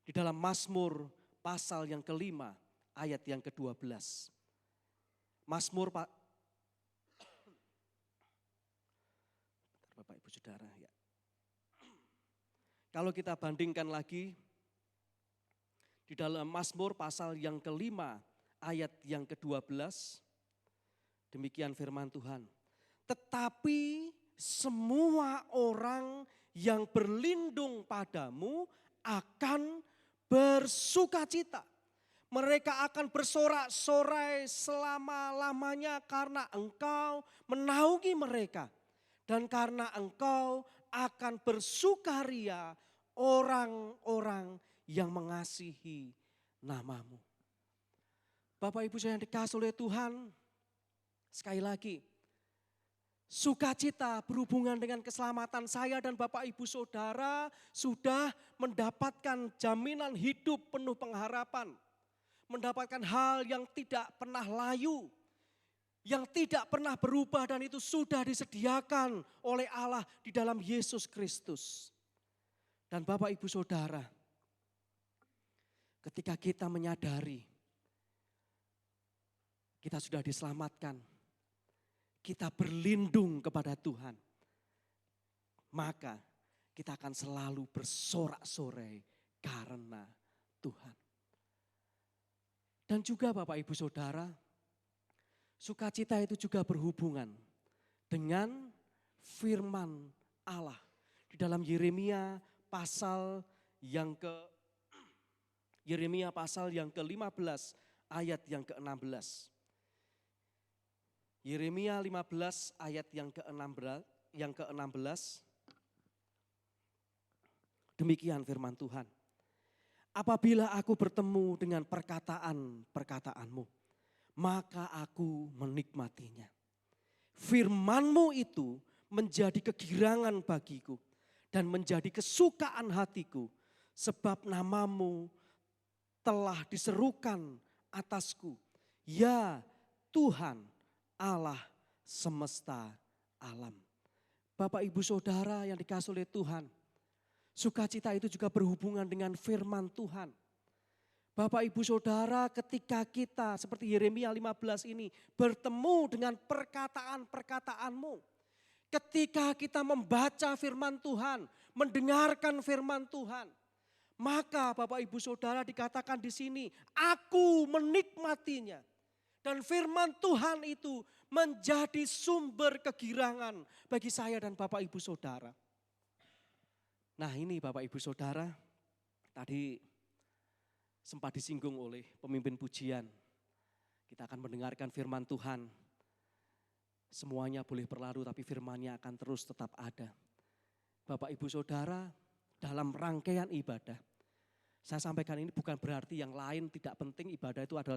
di dalam Mazmur pasal yang kelima ayat yang ke-12. Mazmur Bapak Ibu Saudara ya. Kalau kita bandingkan lagi di dalam Mazmur pasal yang kelima ayat yang ke-12, demikian firman Tuhan. Tetapi semua orang yang berlindung padamu akan bersukacita. Mereka akan bersorak-sorai selama-lamanya karena Engkau menaungi mereka. Dan karena Engkau akan bersukaria orang-orang yang mengasihi nama-Mu. Bapak Ibu saya yang dikasihi oleh Tuhan, sekali lagi, sukacita berhubungan dengan keselamatan saya dan Bapak Ibu Saudara sudah mendapatkan jaminan hidup penuh pengharapan. Mendapatkan hal yang tidak pernah layu, yang tidak pernah berubah dan itu sudah disediakan oleh Allah di dalam Yesus Kristus. Dan Bapak Ibu Saudara, ketika kita menyadari kita sudah diselamatkan, kita berlindung kepada Tuhan, maka kita akan selalu bersorak-sorai karena Tuhan. Dan juga Bapak Ibu Saudara, sukacita itu juga berhubungan dengan firman Allah. Di dalam Yeremia pasal yang ke-15 ayat yang ke-16. Yeremia 15 ayat yang ke-16. Demikian firman Tuhan. Apabila aku bertemu dengan perkataan-perkataanmu, maka aku menikmatinya. Firman-Mu itu menjadi kegirangan bagiku dan menjadi kesukaan hatiku, sebab nama-Mu telah diserukan atasku. Ya Tuhan Allah semesta alam. Bapak Ibu Saudara yang dikasihi oleh Tuhan, sukacita itu juga berhubungan dengan firman Tuhan. Bapak Ibu Saudara, ketika kita seperti Yeremia 15 ini bertemu dengan perkataan-perkataan-Mu. Ketika kita membaca firman Tuhan, mendengarkan firman Tuhan, maka Bapak Ibu Saudara dikatakan di sini, aku menikmatinya. Dan firman Tuhan itu menjadi sumber kegirangan bagi saya dan Bapak Ibu Saudara. Nah ini Bapak Ibu Saudara, tadi sempat disinggung oleh pemimpin pujian. Kita akan mendengarkan firman Tuhan. Semuanya boleh berlalu tapi firman-Nya akan terus tetap ada. Bapak Ibu Saudara, dalam rangkaian ibadah, saya sampaikan ini bukan berarti yang lain tidak penting, ibadah itu adalah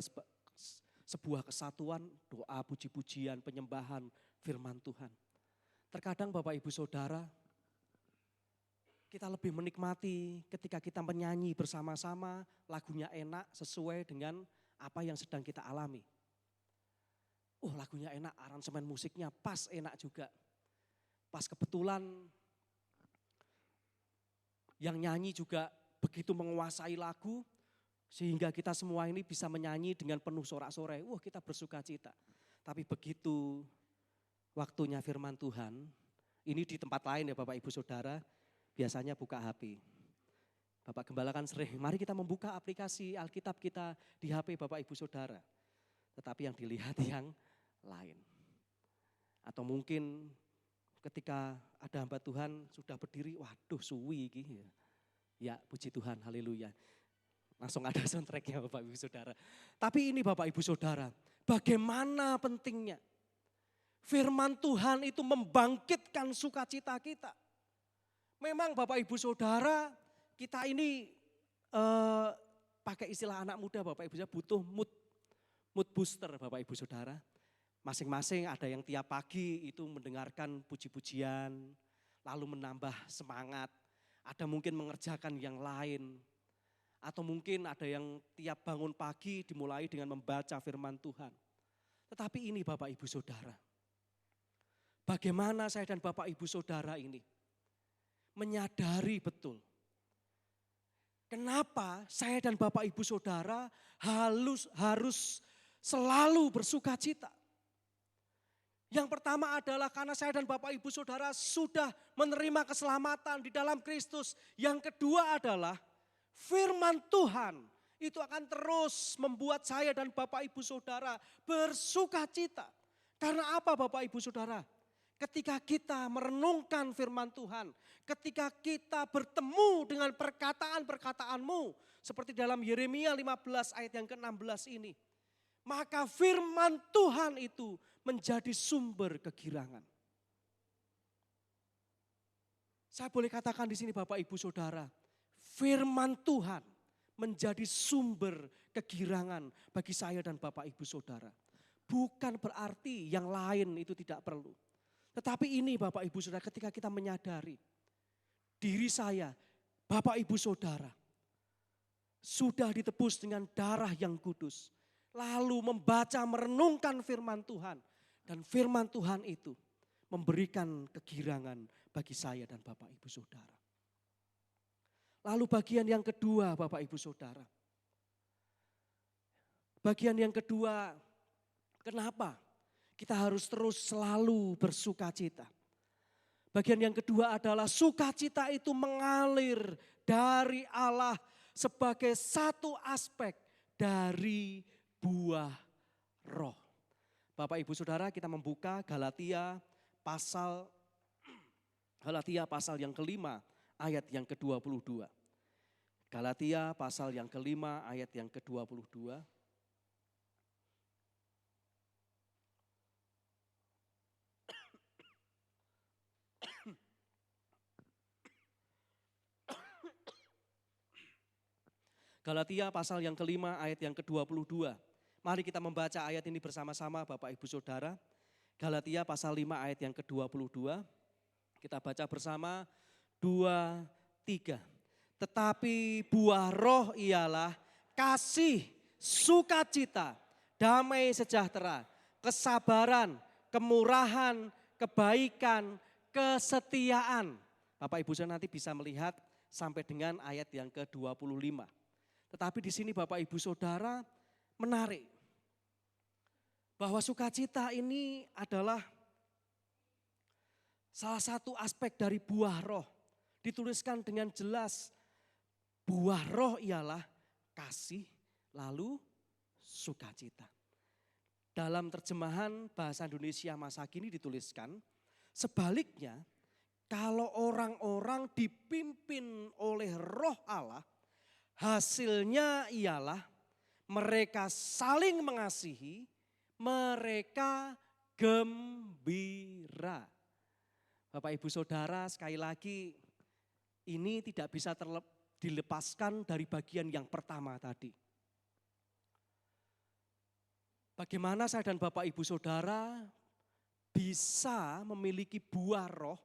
sebuah kesatuan, doa, puji-pujian, penyembahan firman Tuhan. Terkadang Bapak Ibu Saudara, kita lebih menikmati ketika kita menyanyi bersama-sama, lagunya enak sesuai dengan apa yang sedang kita alami. Oh lagunya enak, aransemen musiknya pas enak juga. Pas kebetulan yang nyanyi juga begitu menguasai lagu, sehingga kita semua ini bisa menyanyi dengan penuh sorak-sorai. Wah kita bersuka cita. Tapi begitu waktunya firman Tuhan, ini di tempat lain ya Bapak Ibu Saudara, biasanya buka HP. Bapak Gembala kan sering, mari kita membuka aplikasi Alkitab kita di HP Bapak Ibu Saudara. Tetapi yang dilihat yang lain. Atau mungkin ketika ada hamba Tuhan sudah berdiri, waduh suwi iki. Ya puji Tuhan, haleluya. Langsung ada soundtracknya Bapak Ibu Saudara. Tapi ini Bapak Ibu Saudara, bagaimana pentingnya firman Tuhan itu membangkitkan sukacita kita. Memang Bapak Ibu Saudara, kita ini pakai istilah anak muda Bapak Ibu Saudara, butuh mood booster Bapak Ibu Saudara. Masing-masing ada yang tiap pagi itu mendengarkan puji-pujian, lalu menambah semangat. Ada mungkin mengerjakan yang lain. Atau mungkin ada yang tiap bangun pagi dimulai dengan membaca firman Tuhan. Tetapi ini Bapak Ibu Saudara, bagaimana saya dan Bapak Ibu Saudara ini menyadari betul kenapa saya dan Bapak Ibu Saudara harus selalu bersuka cita. Yang pertama adalah karena saya dan Bapak Ibu Saudara sudah menerima keselamatan di dalam Kristus. Yang kedua adalah firman Tuhan itu akan terus membuat saya dan Bapak Ibu Saudara bersuka cita. Karena apa Bapak Ibu Saudara? Ketika kita merenungkan firman Tuhan, ketika kita bertemu dengan perkataan-perkataanmu, seperti dalam Yeremia 15 ayat yang ke-16 ini, maka firman Tuhan itu menjadi sumber kegirangan. Saya boleh katakan di sini Bapak Ibu Saudara, firman Tuhan menjadi sumber kegirangan bagi saya dan Bapak Ibu Saudara. Bukan berarti yang lain itu tidak perlu. Tetapi ini Bapak Ibu Saudara, ketika kita menyadari diri saya, Bapak Ibu Saudara, sudah ditebus dengan darah yang kudus. Lalu membaca, merenungkan firman Tuhan. Dan firman Tuhan itu memberikan kegirangan bagi saya dan Bapak Ibu Saudara. Lalu bagian yang kedua Bapak Ibu Saudara. Bagian yang kedua, kenapa kita harus terus selalu bersuka cita? Bagian yang kedua adalah sukacita itu mengalir dari Allah sebagai satu aspek dari buah roh. Bapak Ibu Saudara, kita membuka Galatia pasal yang kelima ayat yang ke-22. Galatia pasal yang kelima ayat yang ke-22. Galatia pasal yang kelima ayat yang ke-22. Mari kita membaca ayat ini bersama-sama Bapak Ibu Saudara. Galatia pasal 5 ayat yang ke-22. Kita baca bersama 2, 3. Tetapi buah roh ialah kasih, sukacita, damai sejahtera, kesabaran, kemurahan, kebaikan, kesetiaan. Bapak Ibu Saudara nanti bisa melihat sampai dengan ayat yang ke-25. Tetapi di sini Bapak Ibu Saudara menarik bahwa sukacita ini adalah salah satu aspek dari buah roh. Dituliskan dengan jelas, buah roh ialah kasih, lalu sukacita. Dalam terjemahan bahasa Indonesia masa kini dituliskan, sebaliknya kalau orang-orang dipimpin oleh roh Allah, hasilnya ialah mereka saling mengasihi, mereka gembira. Bapak Ibu Saudara, sekali lagi ini tidak bisa dilepaskan dari bagian yang pertama tadi. Bagaimana saya dan Bapak Ibu Saudara bisa memiliki buah roh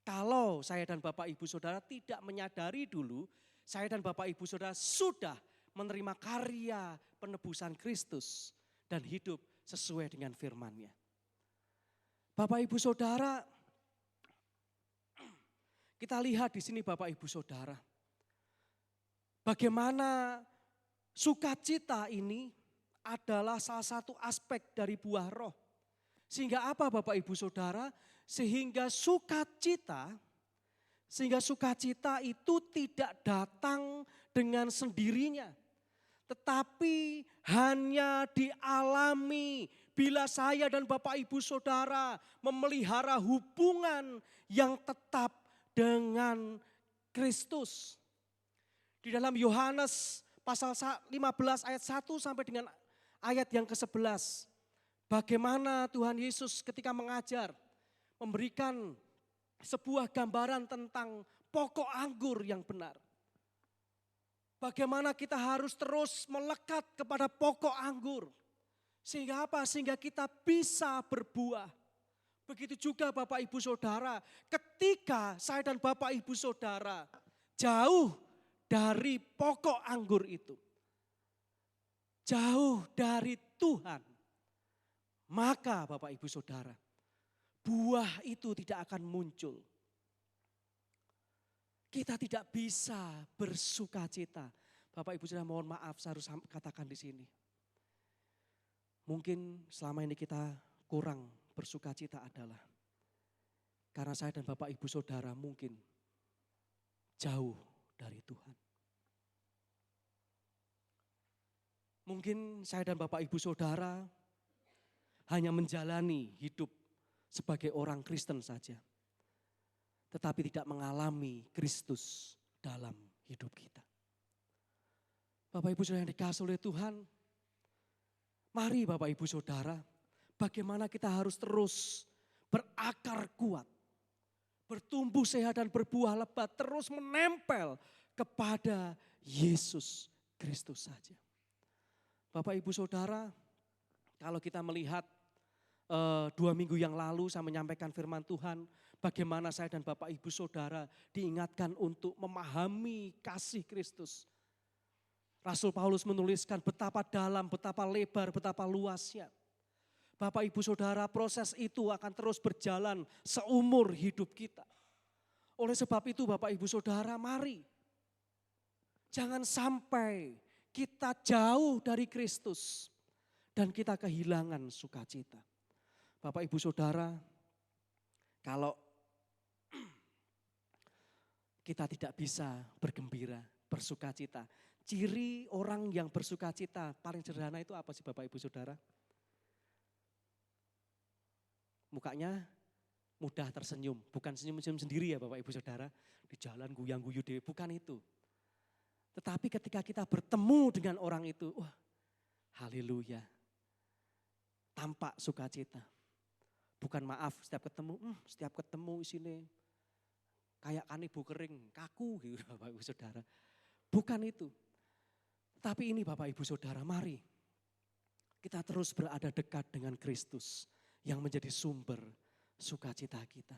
kalau saya dan Bapak Ibu Saudara tidak menyadari dulu saya dan Bapak Ibu Saudara sudah menerima karya penebusan Kristus dan hidup sesuai dengan firman-Nya. Bapak Ibu Saudara, kita lihat di sini Bapak Ibu Saudara, bagaimana sukacita ini adalah salah satu aspek dari buah roh. Sehingga apa Bapak Ibu Saudara? Sehingga sukacita itu tidak datang dengan sendirinya. Tetapi hanya dialami bila saya dan Bapak Ibu Saudara memelihara hubungan yang tetap dengan Kristus. Di dalam Yohanes pasal 15 ayat 1 sampai dengan ayat yang ke-11. Bagaimana Tuhan Yesus ketika mengajar, memberikan sebuah gambaran tentang pokok anggur yang benar. Bagaimana kita harus terus melekat kepada pokok anggur. Sehingga apa? Sehingga kita bisa berbuah. Begitu juga Bapak Ibu Saudara, ketika saya dan Bapak Ibu Saudara jauh dari pokok anggur itu, jauh dari Tuhan, maka Bapak Ibu Saudara, buah itu tidak akan muncul. Kita tidak bisa bersukacita. Bapak Ibu Saudara, mohon maaf saya harus katakan di sini. Mungkin selama ini kita kurang bersukacita adalah karena saya dan Bapak Ibu Saudara mungkin jauh dari Tuhan. Mungkin saya dan Bapak Ibu Saudara hanya menjalani hidup sebagai orang Kristen saja. Tetapi tidak mengalami Kristus dalam hidup kita. Bapak Ibu Saudara yang dikasihi oleh Tuhan, mari Bapak Ibu Saudara, bagaimana kita harus terus berakar kuat, bertumbuh sehat dan berbuah lebat, terus menempel kepada Yesus Kristus saja. Bapak Ibu Saudara, kalau kita melihat 2 minggu yang lalu saya menyampaikan firman Tuhan, bagaimana saya dan Bapak Ibu Saudara diingatkan untuk memahami kasih Kristus. Rasul Paulus menuliskan betapa dalam, betapa lebar, betapa luasnya. Bapak Ibu Saudara, proses itu akan terus berjalan seumur hidup kita. Oleh sebab itu Bapak Ibu Saudara, mari jangan sampai kita jauh dari Kristus dan kita kehilangan sukacita. Bapak Ibu Saudara, kalau kita tidak bisa bergembira, bersukacita, ciri orang yang bersukacita paling sederhana itu apa sih Bapak Ibu Saudara? Mukanya mudah tersenyum, bukan senyum-senyum sendiri ya Bapak Ibu Saudara, di jalan guyang-guyu deh, bukan itu. Tetapi ketika kita bertemu dengan orang itu, wah haleluya, tampak sukacita. Bukan maaf setiap ketemu sini kayak kanibu kering, kaku gitu Bapak Ibu Saudara. Bukan itu. Tapi ini Bapak Ibu Saudara, mari kita terus berada dekat dengan Kristus yang menjadi sumber sukacita kita.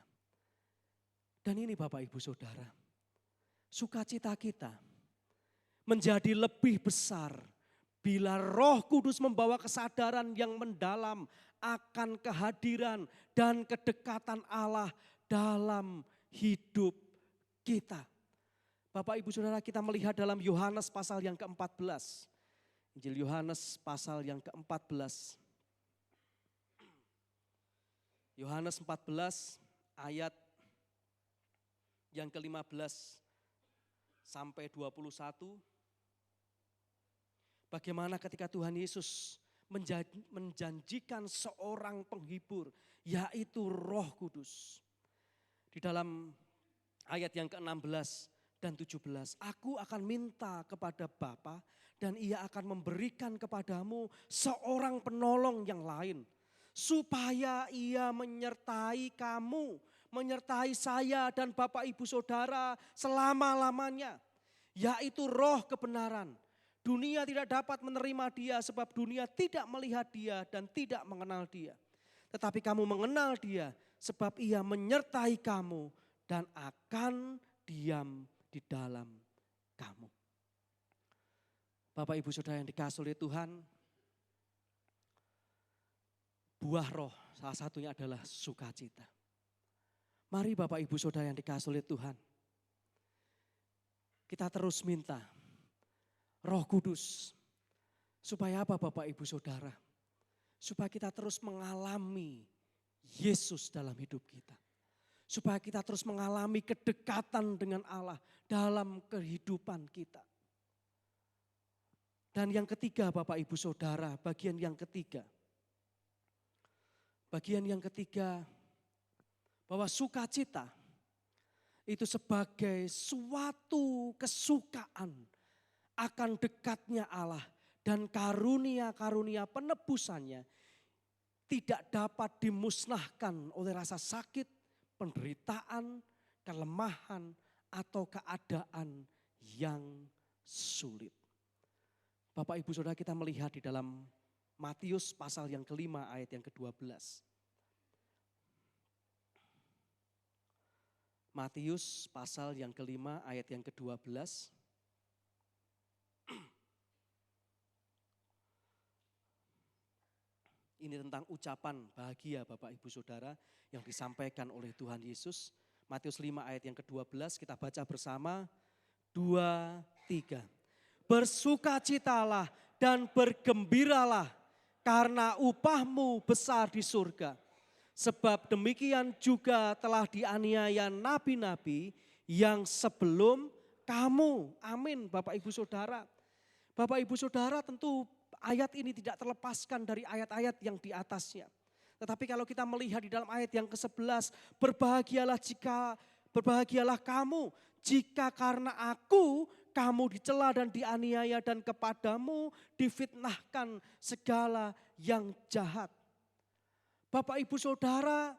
Dan ini Bapak Ibu Saudara, sukacita kita menjadi lebih besar bila Roh Kudus membawa kesadaran yang mendalam akan kehadiran dan kedekatan Allah dalam hidup kita. Bapak Ibu Saudara, kita melihat dalam Yohanes pasal yang ke-14. Injil Yohanes pasal yang ke-14. Yohanes 14 ayat yang ke-15 sampai 21. Bagaimana ketika Tuhan Yesus menjanjikan seorang penghibur, yaitu Roh Kudus. Di dalam ayat yang ke-16 dan 17, aku akan minta kepada Bapa dan ia akan memberikan kepadamu seorang penolong yang lain, supaya ia menyertai kamu, menyertai saya dan Bapak Ibu Saudara selama-lamanya, yaitu Roh kebenaran. Dunia tidak dapat menerima dia sebab dunia tidak melihat dia dan tidak mengenal dia. Tetapi kamu mengenal dia sebab ia menyertai kamu dan akan diam di dalam kamu. Bapak Ibu Saudara yang dikasihi oleh Tuhan, buah roh salah satunya adalah sukacita. Mari Bapak Ibu Saudara yang dikasihi oleh Tuhan, kita terus minta Roh Kudus. Supaya apa Bapak Ibu Saudara? Supaya kita terus mengalami Yesus dalam hidup kita. Supaya kita terus mengalami kedekatan dengan Allah dalam kehidupan kita. Dan yang ketiga Bapak Ibu Saudara, bagian yang ketiga. Bagian yang ketiga, bahwa sukacita itu sebagai suatu kesukaan akan dekatnya Allah dan karunia-karunia penebusannya tidak dapat dimusnahkan oleh rasa sakit, penderitaan, kelemahan, atau keadaan yang sulit. Bapak Ibu Saudara, kita melihat di dalam Matius pasal yang kelima ayat yang ke-12. Matius pasal yang kelima ayat yang ke-12. Ini tentang ucapan bahagia Bapak Ibu Saudara yang disampaikan oleh Tuhan Yesus. Matius 5 ayat yang ke-12 kita baca bersama. 2, 3. Bersukacitalah dan bergembiralah karena upahmu besar di surga. Sebab demikian juga telah dianiaya nabi-nabi yang sebelum kamu. Amin Bapak Ibu Saudara. Bapak Ibu Saudara, tentu ayat ini tidak terlepaskan dari ayat-ayat yang di atasnya. Tetapi kalau kita melihat di dalam ayat yang ke-11, berbahagialah kamu jika karena aku kamu dicela dan dianiaya dan kepadamu difitnahkan segala yang jahat. Bapak Ibu Saudara,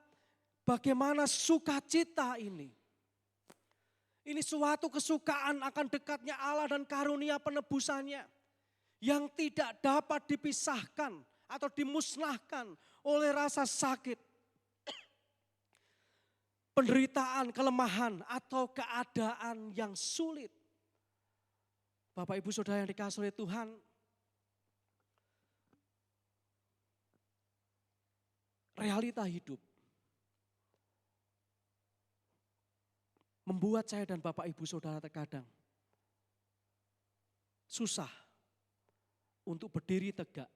bagaimana sukacita ini? Ini suatu kesukaan akan dekatnya Allah dan karunia penebusannya yang tidak dapat dipisahkan atau dimusnahkan oleh rasa sakit, penderitaan, kelemahan, atau keadaan yang sulit. Bapak Ibu Saudara yang dikasihi oleh Tuhan, realita hidup membuat saya dan Bapak Ibu Saudara terkadang susah untuk berdiri tegak,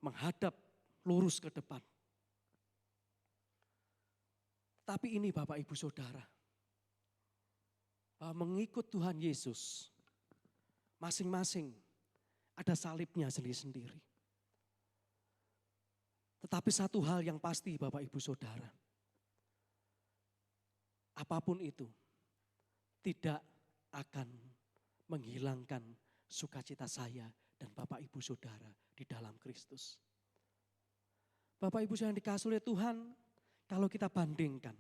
menghadap lurus ke depan. Tapi ini Bapak Ibu Saudara, bahwa mengikut Tuhan Yesus, masing-masing ada salibnya sendiri-sendiri. Tetapi satu hal yang pasti Bapak Ibu Saudara, apapun itu tidak akan menghilangkan sukacita saya dan Bapak Ibu Saudara di dalam Kristus. Bapak Ibu yang dikasihi oleh Tuhan, kalau kita bandingkan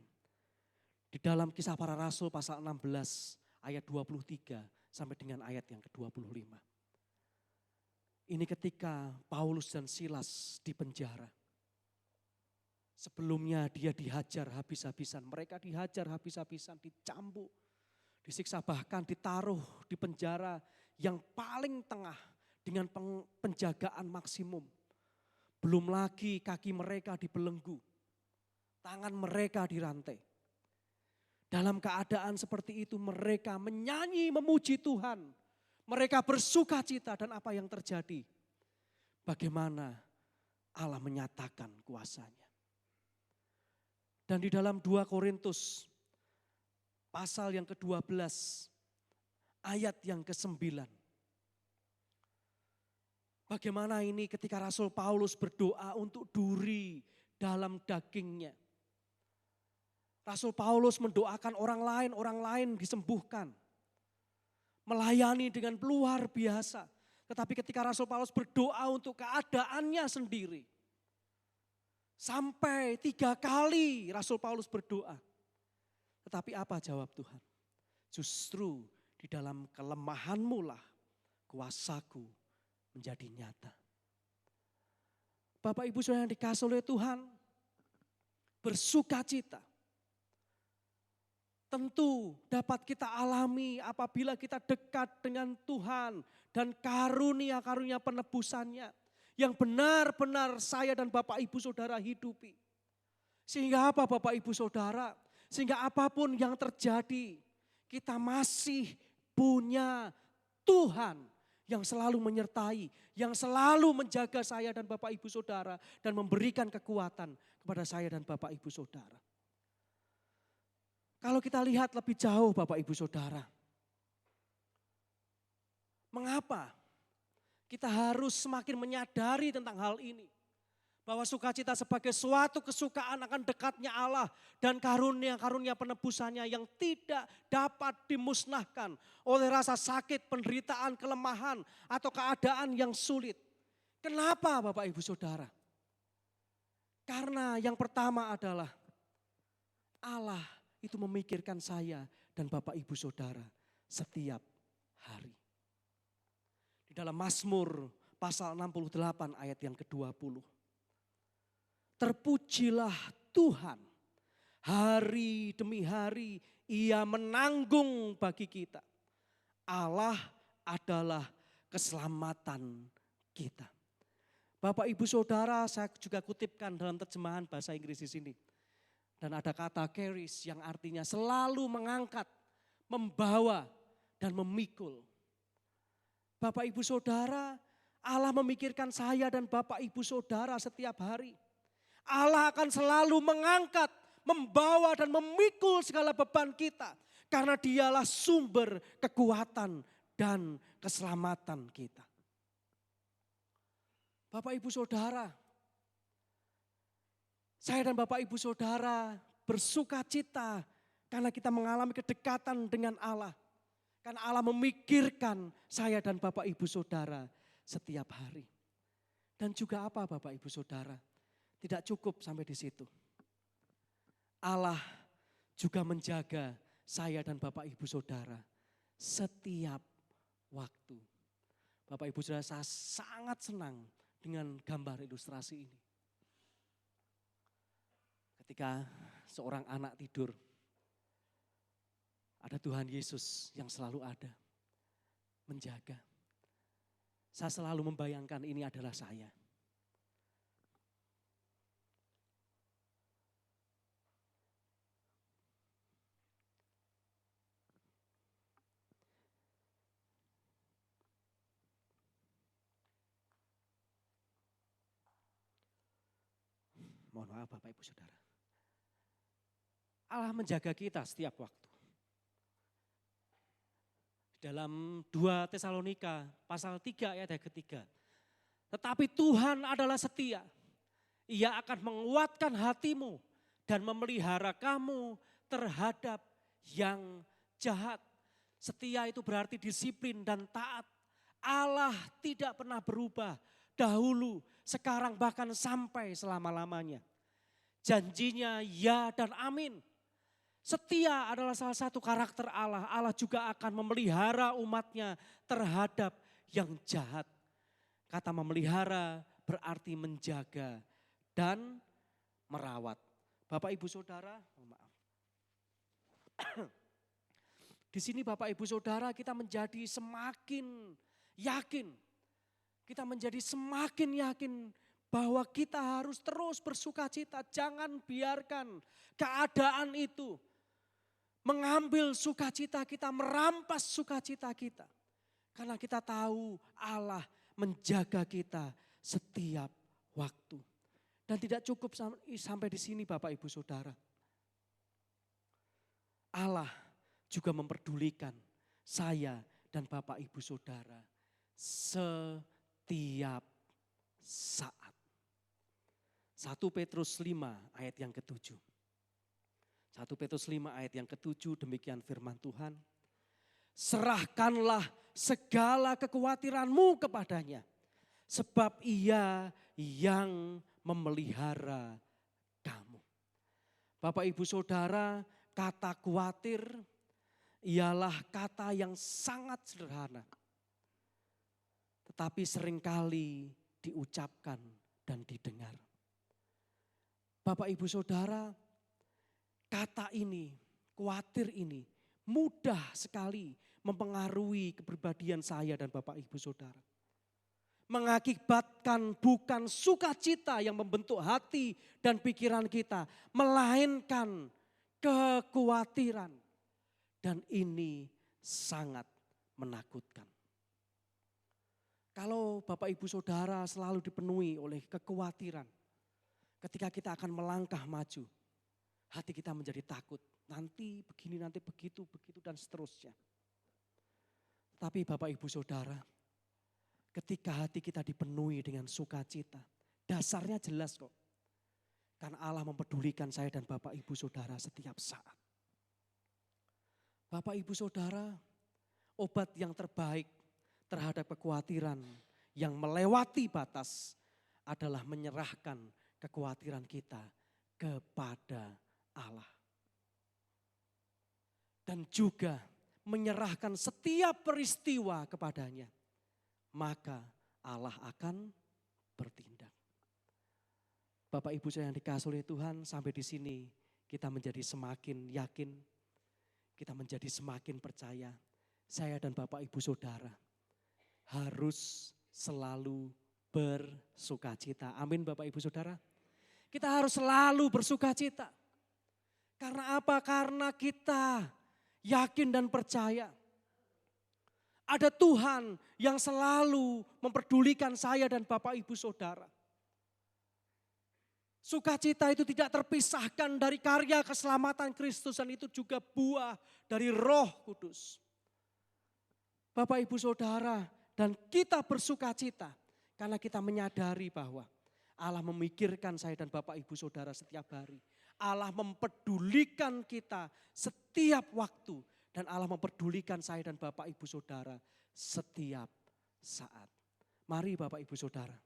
di dalam Kisah Para Rasul pasal 16 ayat 23 sampai dengan ayat yang ke-25. Ini ketika Paulus dan Silas di penjara. Sebelumnya dia dihajar habis-habisan, mereka dihajar habis-habisan, dicambuk, disiksa, bahkan ditaruh di penjara yang paling tengah dengan penjagaan maksimum. Belum lagi kaki mereka dibelenggu, tangan mereka dirantai. Dalam keadaan seperti itu mereka menyanyi memuji Tuhan. Mereka bersukacita dan apa yang terjadi? Bagaimana Allah menyatakan kuasanya. Dan di dalam 2 Korintus pasal yang ke-12 ayat yang ke-9. Bagaimana ini ketika Rasul Paulus berdoa untuk duri dalam dagingnya. Rasul Paulus mendoakan orang lain disembuhkan. Melayani dengan luar biasa. Tetapi ketika Rasul Paulus berdoa untuk keadaannya sendiri. Sampai 3 kali Rasul Paulus berdoa. Tetapi apa jawab Tuhan? Justru di dalam kelemahanmu lah kuasaku menjadi nyata. Bapak Ibu Saudara yang dikasihi oleh Tuhan, bersukacita tentu dapat kita alami apabila kita dekat dengan Tuhan dan karunia-karunia penebusannya yang benar-benar saya dan Bapak Ibu Saudara hidupi. Sehingga apa Bapak Ibu Saudara? Sehingga apapun yang terjadi, kita masih punya Tuhan yang selalu menyertai, yang selalu menjaga saya dan Bapak Ibu Saudara dan memberikan kekuatan kepada saya dan Bapak Ibu Saudara. Kalau kita lihat lebih jauh Bapak Ibu Saudara, mengapa kita harus semakin menyadari tentang hal ini? Bahwa sukacita sebagai suatu kesukaan akan dekatnya Allah dan karunia-karunia penebusannya yang tidak dapat dimusnahkan oleh rasa sakit, penderitaan, kelemahan, atau keadaan yang sulit. Kenapa Bapak Ibu Saudara? Karena yang pertama adalah Allah itu memikirkan saya dan Bapak Ibu Saudara setiap hari. Di dalam Mazmur pasal 68 ayat yang ke-20. Terpujilah Tuhan, hari demi hari Ia menanggung bagi kita. Allah adalah keselamatan kita. Bapak Ibu Saudara, saya juga kutipkan dalam terjemahan bahasa Inggris di sini. Dan ada kata carries yang artinya selalu mengangkat, membawa dan memikul. Bapak Ibu Saudara, Allah memikirkan saya dan Bapak Ibu Saudara setiap hari. Allah akan selalu mengangkat, membawa dan memikul segala beban kita. Karena dialah sumber kekuatan dan keselamatan kita. Bapak Ibu Saudara, saya dan Bapak Ibu Saudara bersuka cita karena kita mengalami kedekatan dengan Allah. Karena Allah memikirkan saya dan Bapak Ibu Saudara setiap hari. Dan juga apa Bapak Ibu Saudara? Tidak cukup sampai di situ. Allah juga menjaga saya dan Bapak Ibu Saudara setiap waktu. Bapak Ibu Saudara, saya sangat senang dengan gambar ilustrasi ini. Ketika seorang anak tidur, ada Tuhan Yesus yang selalu ada, menjaga. Saya selalu membayangkan ini adalah saya. Mohon maaf Bapak Ibu Saudara. Allah menjaga kita setiap waktu. Dalam 2 Tesalonika pasal 3 ayat yang ketiga. Tetapi Tuhan adalah setia. Ia akan menguatkan hatimu dan memelihara kamu terhadap yang jahat. Setia itu berarti disiplin dan taat. Allah tidak pernah berubah. Dahulu, sekarang bahkan sampai selama-lamanya. Janjinya ya dan amin. Setia adalah salah satu karakter Allah. Allah juga akan memelihara umatnya terhadap yang jahat. Kata memelihara berarti menjaga dan merawat. Bapak Ibu Saudara, maaf. Di sini Bapak Ibu Saudara kita menjadi semakin yakin. Kita menjadi semakin yakin bahwa kita harus terus bersuka cita. Jangan biarkan keadaan itu mengambil sukacita kita, merampas sukacita kita. Karena kita tahu Allah menjaga kita setiap waktu. Dan tidak cukup sampai di sini Bapak Ibu Saudara. Allah juga memperdulikan saya dan Bapak Ibu Saudara setiap saat. 1 Petrus 5 ayat yang ke-7. 1 Petrus 5 ayat yang ke-7 demikian firman Tuhan. Serahkanlah segala kekhawatiranmu kepadanya. Sebab Ia yang memelihara kamu. Bapak Ibu Saudara, kata khawatir ialah kata yang sangat sederhana. Tetapi seringkali diucapkan dan didengar. Bapak Ibu Saudara, kata ini, khawatir ini mudah sekali mempengaruhi kepribadian saya dan Bapak Ibu Saudara. Mengakibatkan bukan sukacita yang membentuk hati dan pikiran kita, melainkan kekhawatiran. Dan ini sangat menakutkan. Kalau Bapak Ibu Saudara selalu dipenuhi oleh kekhawatiran, ketika kita akan melangkah maju, hati kita menjadi takut. Nanti begini, nanti begitu, dan seterusnya. Tapi Bapak Ibu Saudara, ketika hati kita dipenuhi dengan sukacita, Dasarnya jelas kok. Karena Allah mempedulikan saya dan Bapak Ibu Saudara setiap saat. Bapak Ibu Saudara, obat yang terbaik terhadap kekhawatiran yang melewati batas adalah menyerahkan kekhawatiran kita kepada Allah. Dan juga menyerahkan setiap peristiwa kepadanya. Maka Allah akan bertindak. Bapak Ibu saya yang dikasihi oleh Tuhan, sampai di sini kita menjadi semakin yakin, kita menjadi semakin percaya. Saya dan Bapak Ibu Saudara harus selalu bersukacita. Amin Bapak Ibu Saudara. Kita harus selalu bersukacita. Karena apa? Karena kita yakin dan percaya. Ada Tuhan yang selalu memperdulikan saya dan Bapak Ibu Saudara. Sukacita itu tidak terpisahkan dari karya keselamatan Kristus dan itu juga buah dari Roh Kudus. Bapak Ibu Saudara, dan kita bersukacita karena kita menyadari bahwa Allah memikirkan saya dan Bapak Ibu Saudara setiap hari. Allah mempedulikan kita setiap waktu dan Allah mempedulikan saya dan Bapak Ibu Saudara setiap saat. Mari Bapak Ibu Saudara,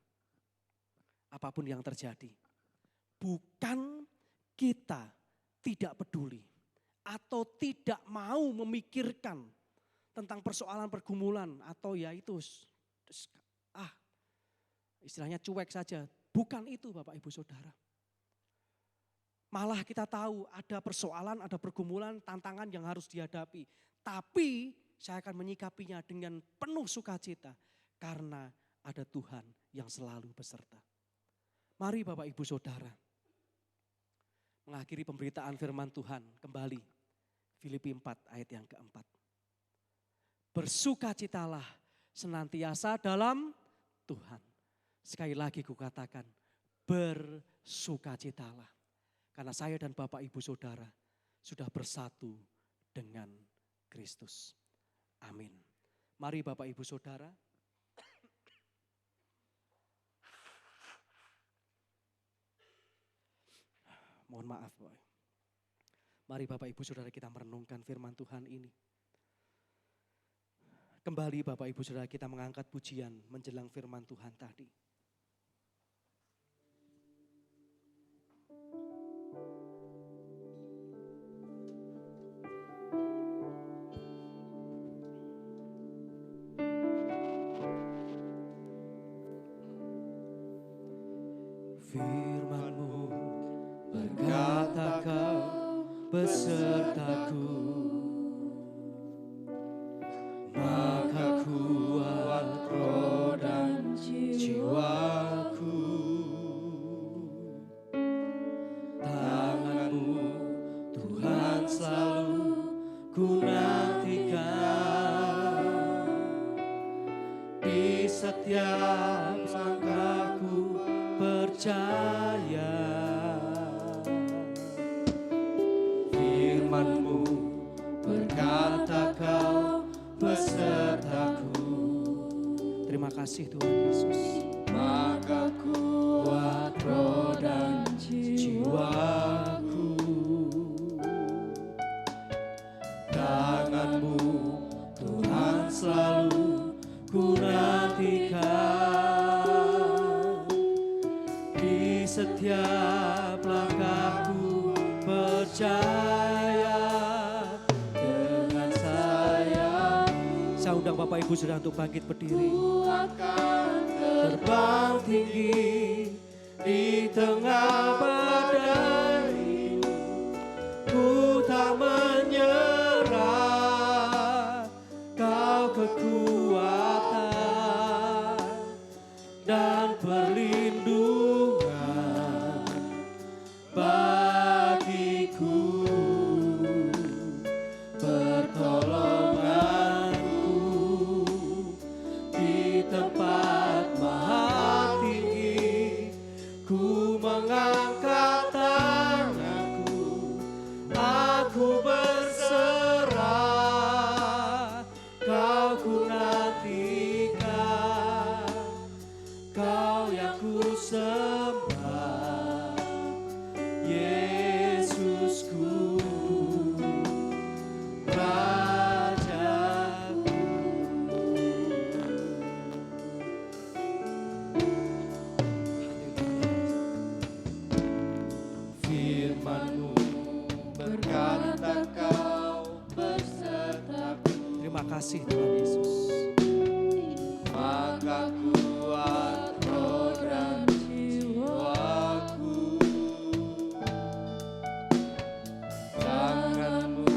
apapun yang terjadi, bukan kita tidak peduli atau tidak mau memikirkan tentang persoalan pergumulan atau ya itu istilahnya cuek saja. Bukan itu Bapak Ibu Saudara. Malah kita tahu ada persoalan, ada pergumulan, tantangan yang harus dihadapi. Tapi saya akan menyikapinya dengan penuh sukacita karena ada Tuhan yang selalu beserta. Mari Bapak Ibu Saudara, mengakhiri pemberitaan firman Tuhan kembali. Filipi 4 ayat yang keempat. Bersukacitalah senantiasa dalam Tuhan. Sekali lagi kukatakan, bersukacitalah. Karena saya dan Bapak Ibu Saudara sudah bersatu dengan Kristus. Amin. Mari Bapak Ibu Saudara. Mohon maaf, Boy. Mari Bapak Ibu Saudara kita merenungkan firman Tuhan ini. Kembali Bapak Ibu Saudara kita mengangkat pujian menjelang firman Tuhan tadi. Firman-Mu berkata Kau besertaku, maka kuat roh dan jiwaku. Tangan-Mu Tuhan selalu ku nantikan, di setiap langkahku percaya. Firman-Mu berkata Kau besertaku. Terima kasih Tuhan Yesus. Maka kuat roh dan jiwaku. Tangan-Mu Tuhan selalu ku nantikan, di setiap langkahku percaya dengan saya. Saya undang Bapak Ibu Saudara untuk bangkit berdiri. Ku akan terbang tinggi di tengah badai. Ku tak menyerah, Kau kekuatan dan perlindungan bagiku, pertolonganku di tempat maha tinggi. Ku mengangkat tanganku, aku berserah. Terima kasih Tuhan Yesus. Maka kuat roh dan jiwaku, tangan-Mu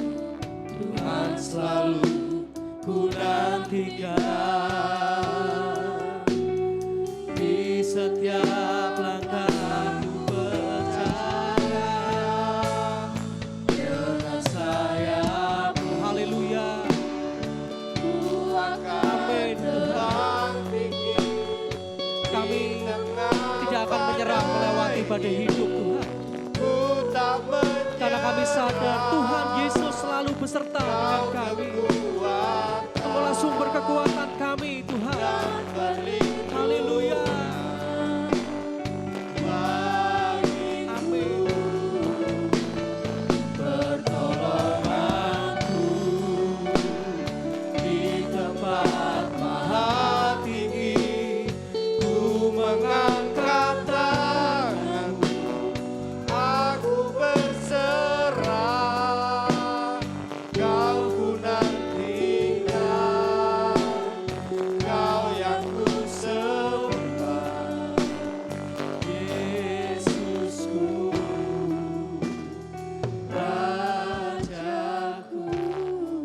Tuhan selalu ku nantikan. Di setiap langkahku percaya dengan sayap-Mu. Haleluya. Ku akan terbang tinggi. Kami tidak akan menyerah melewati badai hidup Tuhan. Ku tak Karena kami sadar Tuhan Yesus selalu beserta dengan kami. Engkaulah sumber kekuatan kami Tuhan. Haleluya. Amin. Pertolonganku di tempat maha tinggi, ku mengangkat tanganku, aku berserah, kau ku nantikan, kau yang ku sembah, Yesusku, Rajaku.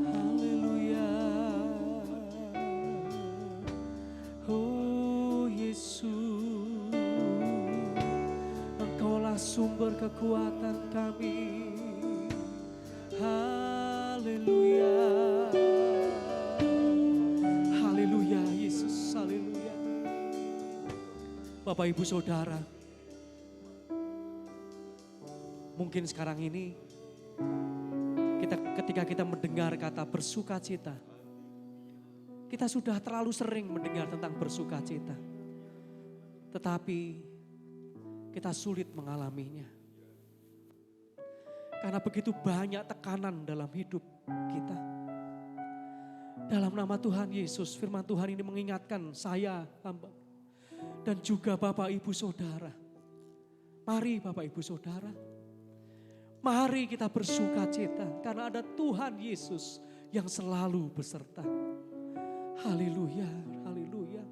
Haleluya. Oh Yesus, Engkaulah sumber kekuatan kami. Haleluya. Haleluya Yesus, haleluya. Bapak Ibu Saudara, mungkin sekarang ini ketika kita mendengar kata bersukacita, kita sudah terlalu sering mendengar tentang bersukacita. Tetapi kita sulit mengalaminya. Karena begitu banyak tekanan dalam hidup kita. Dalam nama Tuhan Yesus, firman Tuhan ini mengingatkan saya, hamba, dan juga Bapak Ibu Saudara. Mari Bapak Ibu Saudara, mari kita bersukacita karena ada Tuhan Yesus yang selalu beserta. Haleluya, haleluya.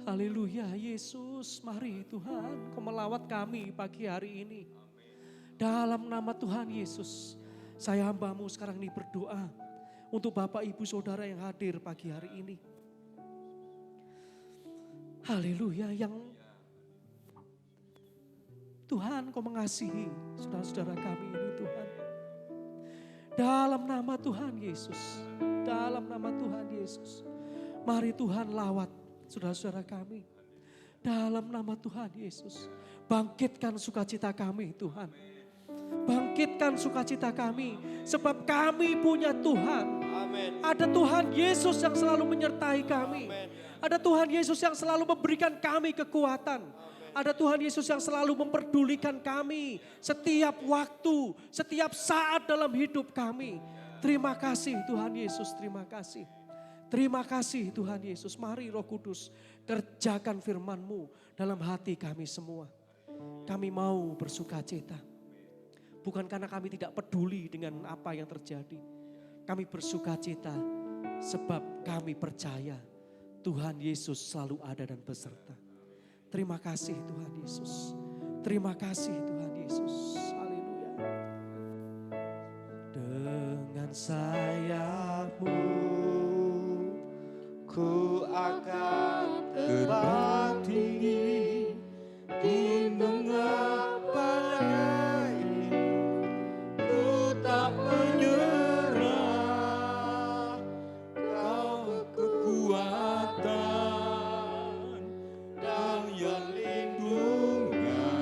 Haleluya Yesus, mari Tuhan Kau melawat kami pagi hari ini. Dalam nama Tuhan Yesus, saya hamba-Mu sekarang ini berdoa untuk Bapak Ibu Saudara yang hadir pagi hari ini. Haleluya, yang Tuhan Kau mengasihi saudara-saudara kami ini Tuhan. Dalam nama Tuhan Yesus, dalam nama Tuhan Yesus, mari Tuhan lawat saudara-saudara kami. Dalam nama Tuhan Yesus, bangkitkan sukacita kami Tuhan. Bangkitkan sukacita kami, sebab kami punya Tuhan. Amin. Ada Tuhan Yesus yang selalu menyertai kami. Ada Tuhan Yesus yang selalu memberikan kami kekuatan. Ada Tuhan Yesus yang selalu memperdulikan kami setiap waktu, setiap saat dalam hidup kami. Terima kasih Tuhan Yesus, terima kasih. Terima kasih Tuhan Yesus. Mari Roh Kudus kerjakan firman-Mu dalam hati kami semua. Kami mau bersukacita. Bukan karena kami tidak peduli dengan apa yang terjadi. Kami bersukacita sebab kami percaya Tuhan Yesus selalu ada dan beserta. Terima kasih Tuhan Yesus. Terima kasih Tuhan Yesus. Haleluya. Dengan sayap-Mu Ku akan terbang tinggi, gunung apa ini, ku tak menyerah, Kau kekuatan dan yang lindungan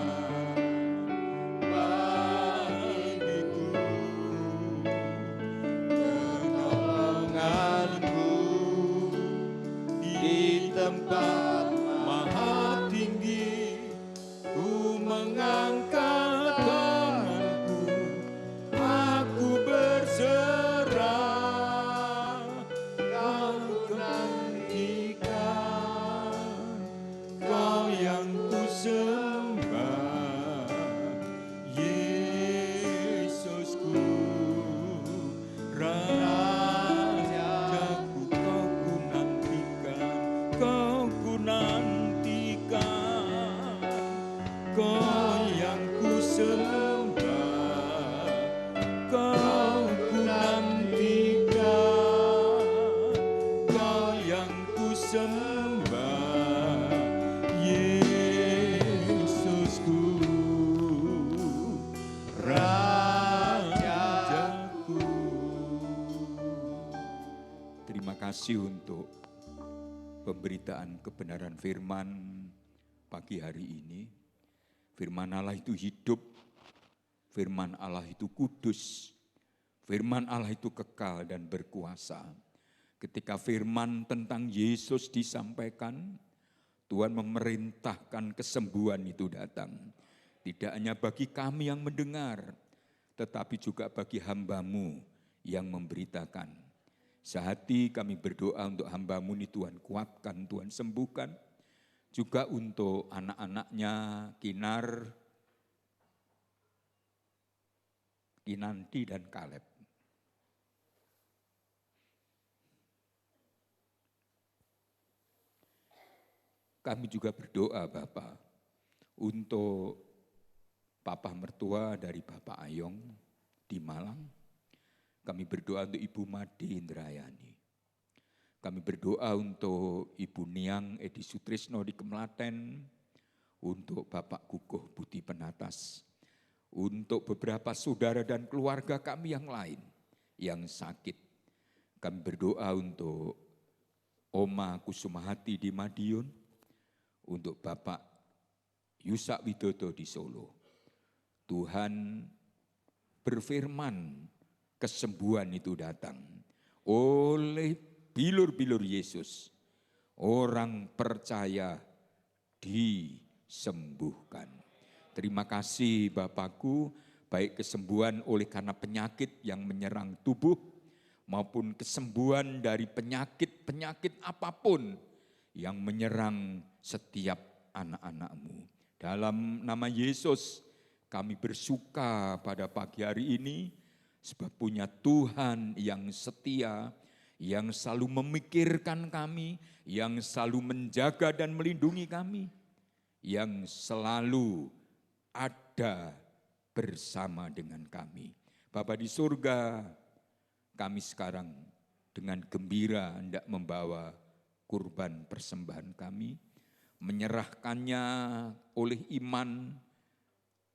bagiku, pertolonganku di tempat maha tinggi, ku mengangkat tanganku, aku berserah, kau ku nantikan, kau yang ku sembah, Yesusku, Rajaku. kasih untuk pemberitaan kebenaran firman pagi hari ini. Firman Allah itu hidup, firman Allah itu kudus, firman Allah itu kekal dan berkuasa. Ketika firman tentang Yesus disampaikan, Tuhan memerintahkan kesembuhan itu datang. Tidak hanya bagi kami yang mendengar, tetapi juga bagi hamba-Mu yang memberitakan. Sehati kami berdoa untuk hamba-Mu ini Tuhan kuatkan, Tuhan sembuhkan. Juga untuk anak-anaknya Kinar, Kinanti dan Kaleb. Kami juga berdoa Bapak untuk Papa mertua dari Bapak Ayong di Malang. Kami berdoa untuk Ibu Made Indrayani. Kami berdoa untuk Ibu Niang Edi Sutrisno di Kemlaten, untuk Bapak Guguh Budi Penatas, untuk beberapa saudara dan keluarga kami yang lain yang sakit. Kami berdoa untuk Oma Kusumahati di Madiun, untuk Bapak Yusak Widodo di Solo. Tuhan berfirman, kesembuhan itu datang oleh bilur-bilur Yesus. Orang percaya disembuhkan. Terima kasih Bapakku, baik kesembuhan oleh karena penyakit yang menyerang tubuh, maupun kesembuhan dari penyakit-penyakit apapun yang menyerang setiap anak-anak-Mu. Dalam nama Yesus kami bersuka pada pagi hari ini, sebab punya Tuhan yang setia, yang selalu memikirkan kami, yang selalu menjaga dan melindungi kami, yang selalu ada bersama dengan kami. Bapa di surga, kami sekarang dengan gembira hendak membawa kurban persembahan kami, menyerahkannya oleh iman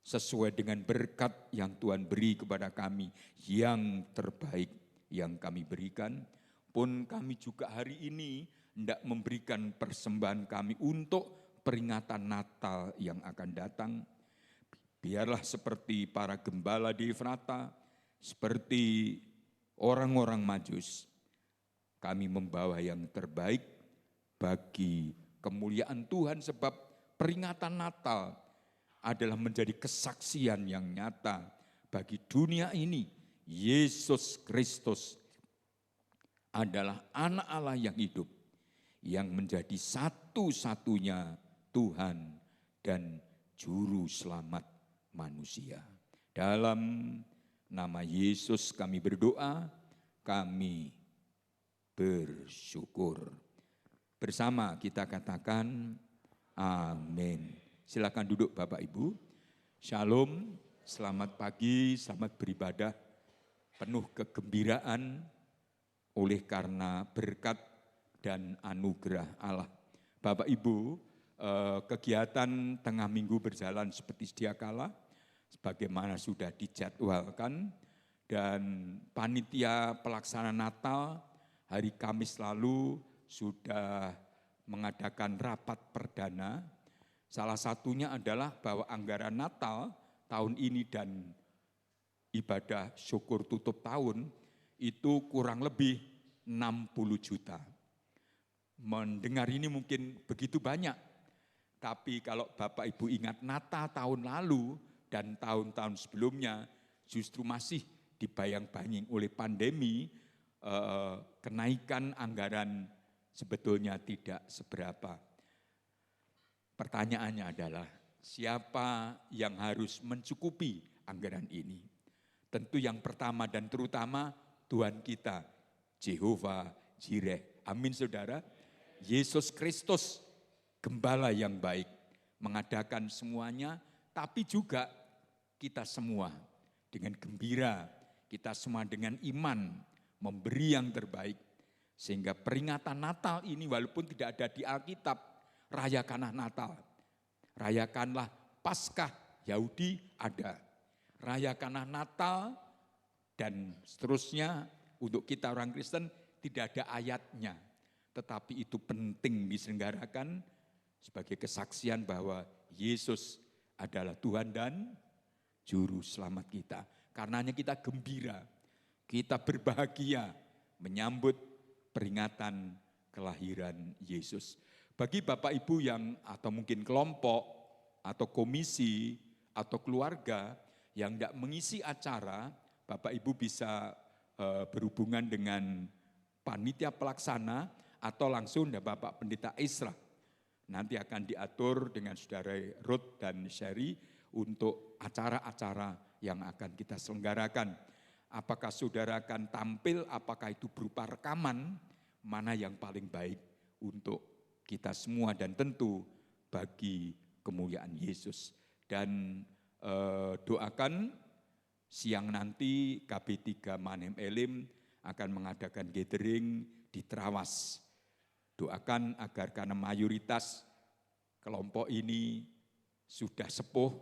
sesuai dengan berkat yang Tuhan beri kepada kami, yang terbaik yang kami berikan. Pun kami juga hari ini hendak memberikan persembahan kami untuk peringatan Natal yang akan datang. Biarlah seperti para gembala di Efrata, seperti orang-orang Majus, kami membawa yang terbaik bagi kemuliaan Tuhan, sebab peringatan Natal adalah menjadi kesaksian yang nyata bagi dunia ini. Yesus Kristus adalah anak Allah yang hidup, yang menjadi satu-satunya Tuhan dan Juru Selamat manusia. Dalam nama Yesus kami berdoa, kami bersyukur. Bersama kita katakan amin. Silakan duduk Bapak Ibu. Shalom, selamat pagi, selamat beribadah. Penuh kegembiraan oleh karena berkat dan anugerah Allah. Bapak Ibu, kegiatan tengah minggu berjalan seperti sedia kala, sebagaimana sudah dijadwalkan, dan panitia pelaksana Natal hari Kamis lalu sudah mengadakan rapat perdana. Salah satunya adalah bahwa anggaran Natal tahun ini dan ibadah syukur tutup tahun itu kurang lebih 60 juta. Mendengar ini mungkin begitu banyak, tapi kalau Bapak Ibu ingat Natal tahun lalu dan tahun-tahun sebelumnya justru masih dibayang-bayang oleh pandemi, kenaikan anggaran sebetulnya tidak seberapa. Pertanyaannya adalah, siapa yang harus mencukupi anggaran ini? Tentu yang pertama dan terutama Tuhan kita, Jehovah Jireh. Amin saudara. Yesus Kristus, gembala yang baik, mengadakan semuanya, tapi juga kita semua dengan gembira, kita semua dengan iman, memberi yang terbaik. Sehingga peringatan Natal ini walaupun tidak ada di Alkitab, rayakanlah Natal. Rayakanlah Paskah Yahudi ada. Rayakanlah Natal dan seterusnya untuk kita orang Kristen tidak ada ayatnya, tetapi itu penting diselenggarakan sebagai kesaksian bahwa Yesus adalah Tuhan dan Juru Selamat kita. Karenanya kita gembira, kita berbahagia menyambut peringatan kelahiran Yesus. Bagi Bapak Ibu yang atau mungkin kelompok atau komisi atau keluarga yang tidak mengisi acara, Bapak Ibu bisa berhubungan dengan panitia pelaksana atau langsung dengan Bapak Pendeta Isra. Nanti akan diatur dengan Saudara Ruth dan Sherry untuk acara-acara yang akan kita selenggarakan. Apakah saudara akan tampil, apakah itu berupa rekaman, mana yang paling baik untuk kita semua dan tentu bagi kemuliaan Yesus. Dan doakan siang nanti KB3 Manem Elim akan mengadakan gathering di Trawas. Doakan agar karena mayoritas kelompok ini sudah sepuh,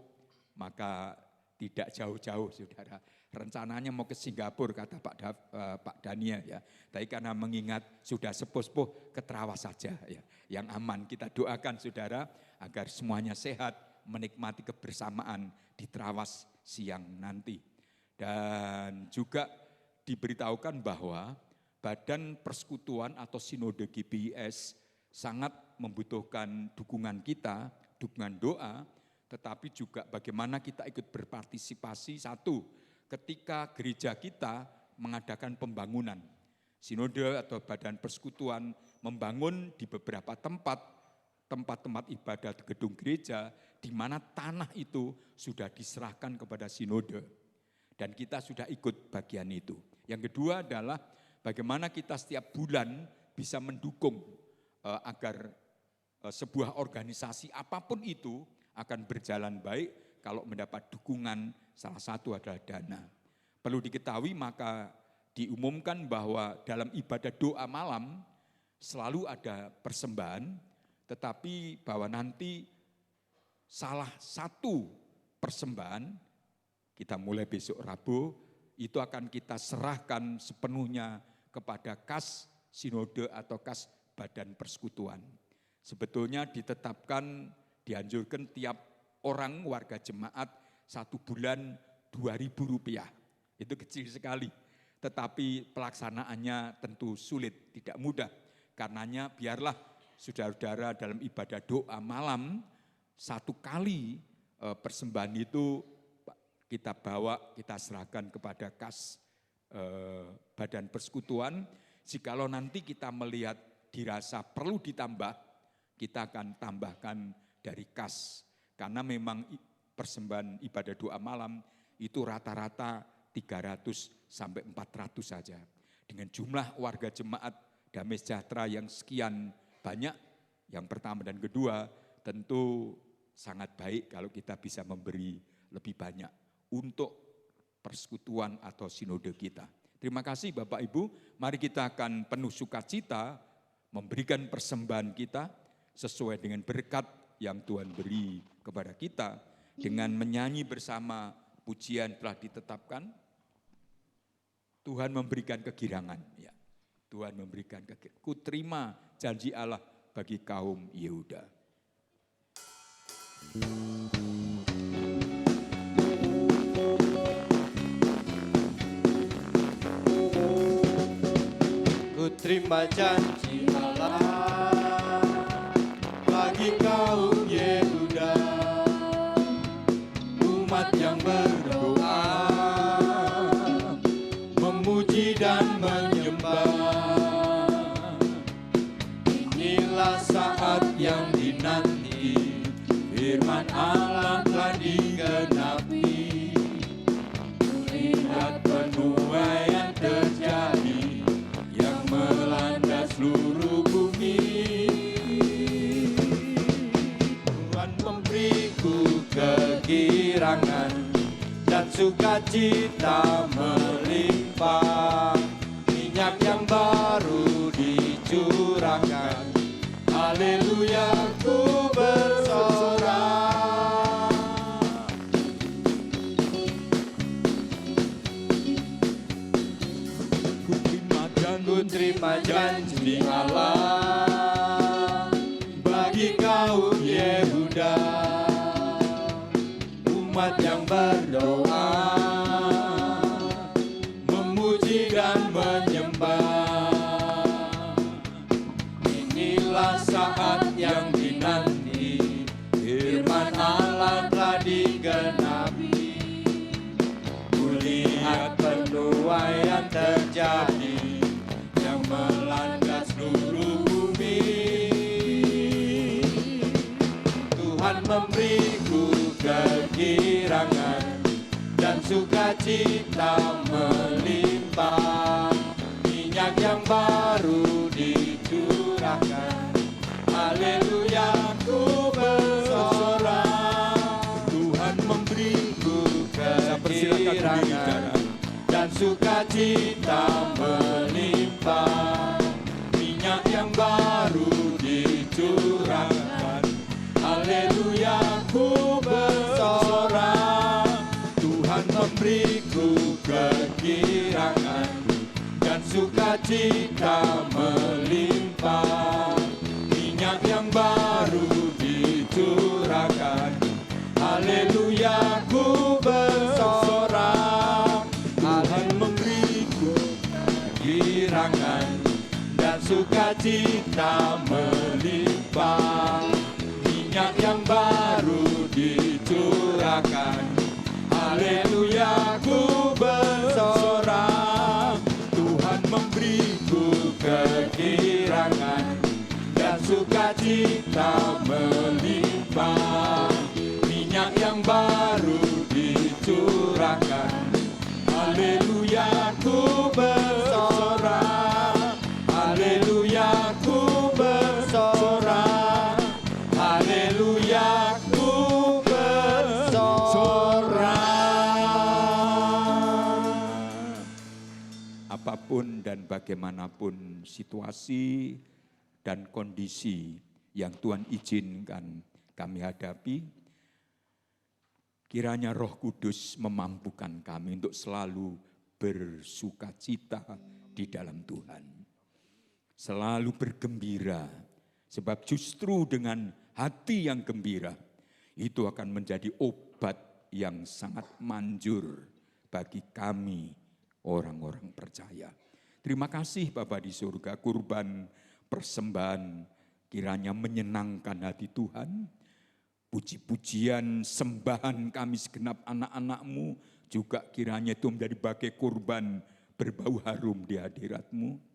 maka tidak jauh-jauh saudara. Rencananya mau ke Singapura kata Pak Dania ya. Tapi karena mengingat sudah sepuh-sepuh ke Trawas saja ya. Yang aman kita doakan saudara agar semuanya sehat menikmati kebersamaan di Trawas siang nanti. Dan juga diberitahukan bahwa Badan Persekutuan atau Sinode GBIS sangat membutuhkan dukungan kita, dukungan doa, tetapi juga bagaimana kita ikut berpartisipasi. Satu, ketika gereja kita mengadakan pembangunan, Sinode atau Badan Persekutuan membangun di beberapa tempat-tempat ibadah gedung gereja, di mana tanah itu sudah diserahkan kepada Sinode. Dan kita sudah ikut bagian itu. Yang kedua adalah bagaimana kita setiap bulan bisa mendukung agar sebuah organisasi apapun itu akan berjalan baik kalau mendapat dukungan, salah satu adalah dana. Perlu diketahui maka diumumkan bahwa dalam ibadah doa malam selalu ada persembahan, tetapi bahwa nanti salah satu persembahan, kita mulai besok Rabu, itu akan kita serahkan sepenuhnya kepada kas Sinode atau kas Badan Persekutuan. Sebetulnya ditetapkan, dianjurkan tiap orang warga jemaat 1 bulan Rp2.000. Itu kecil sekali, tetapi pelaksanaannya tentu sulit, tidak mudah. Karenanya biarlah saudara-saudara dalam ibadah doa malam, 1 kali persembahan itu kita bawa, kita serahkan kepada kas Badan Persekutuan. Jikalau nanti kita melihat dirasa perlu ditambah, kita akan tambahkan dari kas. Karena memang persembahan ibadah doa malam itu rata-rata 300 sampai 400 saja. Dengan jumlah warga jemaat Damai Sejahtera yang sekian banyak, yang pertama dan kedua tentu sangat baik kalau kita bisa memberi lebih banyak untuk persekutuan atau sinode kita. Terima kasih Bapak Ibu, mari kita akan penuh sukacita memberikan persembahan kita sesuai dengan berkat yang Tuhan beri kepada kita dengan menyanyi bersama pujian telah ditetapkan. Tuhan memberikan kegirangan, ya. Tuhan memberikan kegirangan. Ku terima janji Allah bagi kaum Yehuda. Ku terima janji Allah bagi kaum Yehuda, umat yang berdoa, memuji dan menyembah. Inilah saat yang dinanti, firman Allah telah digenapi. Lihat penuaian terjadi yang melanda seluruh bumi. Tuhan memberiku kegirangan dan sukacita melimpah. Minyak yang baru dicurahkan, haleluya ku bersorak. Ku terima janji Allah bagi kaum Yehuda, umat yang berdoa, memuji dan menyembah. Inilah saat yang dinanti, firman Allah telah digenapi. Kulihat penuaian terjadi yang melanda seluruh bumi. Tuhan memberiku kegirangan dan sukacita melimpah. Minyak yang baru dicurahkan, haleluya ku bersorak. Tuhan memberiku kegirangan dan sukacita melimpah. Minyak yang baru dicurahkan, haleluya ku bersorak. Tuhan memberiku kegirangan dan sukacita melimpah. Minyak yang baru dicurahkan, haleluya ku bersorak. Tuhan memberiku kegirangan dan sukacita melimpah. Minyak yang baru dicurahkan, haleluya ku bersorak. Tuhan memberiku kegirangan dan sukacita melimpah. Minyak yang baru dicurahkan, haleluya ku bersorak. Haleluya ku bersorak. Haleluya ku bersorak. Apapun dan bagaimanapun situasi dan kondisi yang Tuhan izinkan kami hadapi, kiranya Roh Kudus memampukan kami untuk selalu bersukacita di dalam Tuhan. Selalu bergembira, sebab justru dengan hati yang gembira, itu akan menjadi obat yang sangat manjur bagi kami orang-orang percaya. Terima kasih Bapa di surga, kurban persembahan kiranya menyenangkan hati Tuhan. Puji-pujian sembahan kami segenap anak-anak-Mu juga kiranya itu menjadi bagai kurban berbau harum di hadirat-Mu.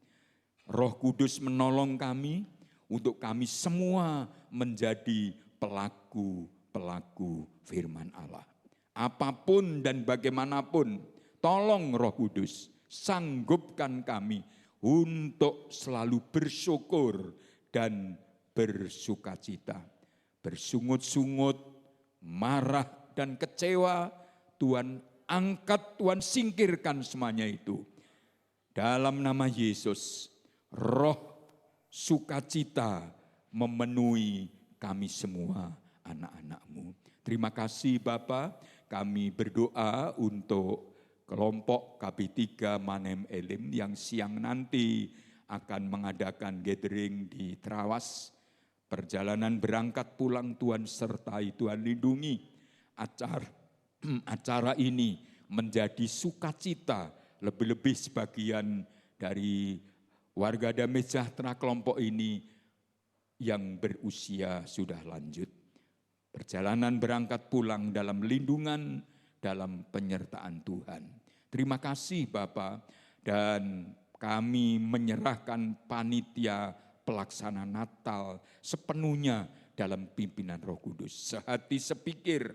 Roh Kudus menolong kami untuk kami semua menjadi pelaku-pelaku firman Allah. Apapun dan bagaimanapun, tolong Roh Kudus sanggupkan kami untuk selalu bersyukur dan bersukacita. Bersungut-sungut, marah dan kecewa, Tuhan angkat, Tuhan singkirkan semuanya itu. Dalam nama Yesus, Roh sukacita memenuhi kami semua anak-anak-Mu. Terima kasih Bapa, kami berdoa untuk kelompok KB3 Manem Elim yang siang nanti akan mengadakan gathering di Trawas. Perjalanan berangkat pulang Tuhan sertai, Tuhan lindungi. Acara ini menjadi sukacita, lebih-lebih sebagian dari warga Damai Sejahtera kelompok ini yang berusia sudah lanjut. Perjalanan berangkat pulang dalam lindungan, dalam penyertaan Tuhan. Terima kasih Bapa, dan kami menyerahkan panitia pelaksana Natal sepenuhnya dalam pimpinan Roh Kudus. Sehati sepikir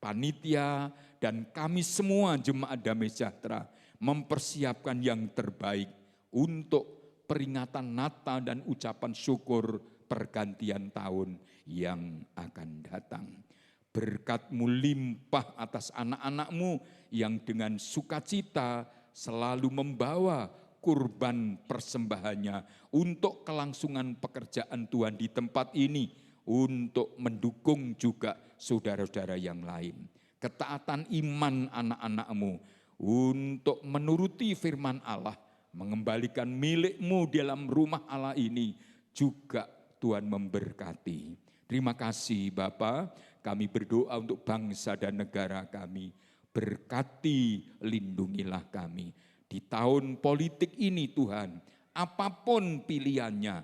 panitia dan kami semua jemaat Damai Sejahtera mempersiapkan yang terbaik untuk peringatan Natal dan ucapan syukur pergantian tahun yang akan datang. Berkat-Mu limpah atas anak-anak-Mu yang dengan sukacita selalu membawa kurban persembahannya untuk kelangsungan pekerjaan Tuhan di tempat ini, untuk mendukung juga saudara-saudara yang lain. Ketaatan iman anak-anak-Mu untuk menuruti firman Allah mengembalikan milik-Mu dalam rumah Allah ini juga Tuhan memberkati. Terima kasih Bapa, kami berdoa untuk bangsa dan negara kami. Berkati, lindungilah kami. Di tahun politik ini Tuhan, apapun pilihannya,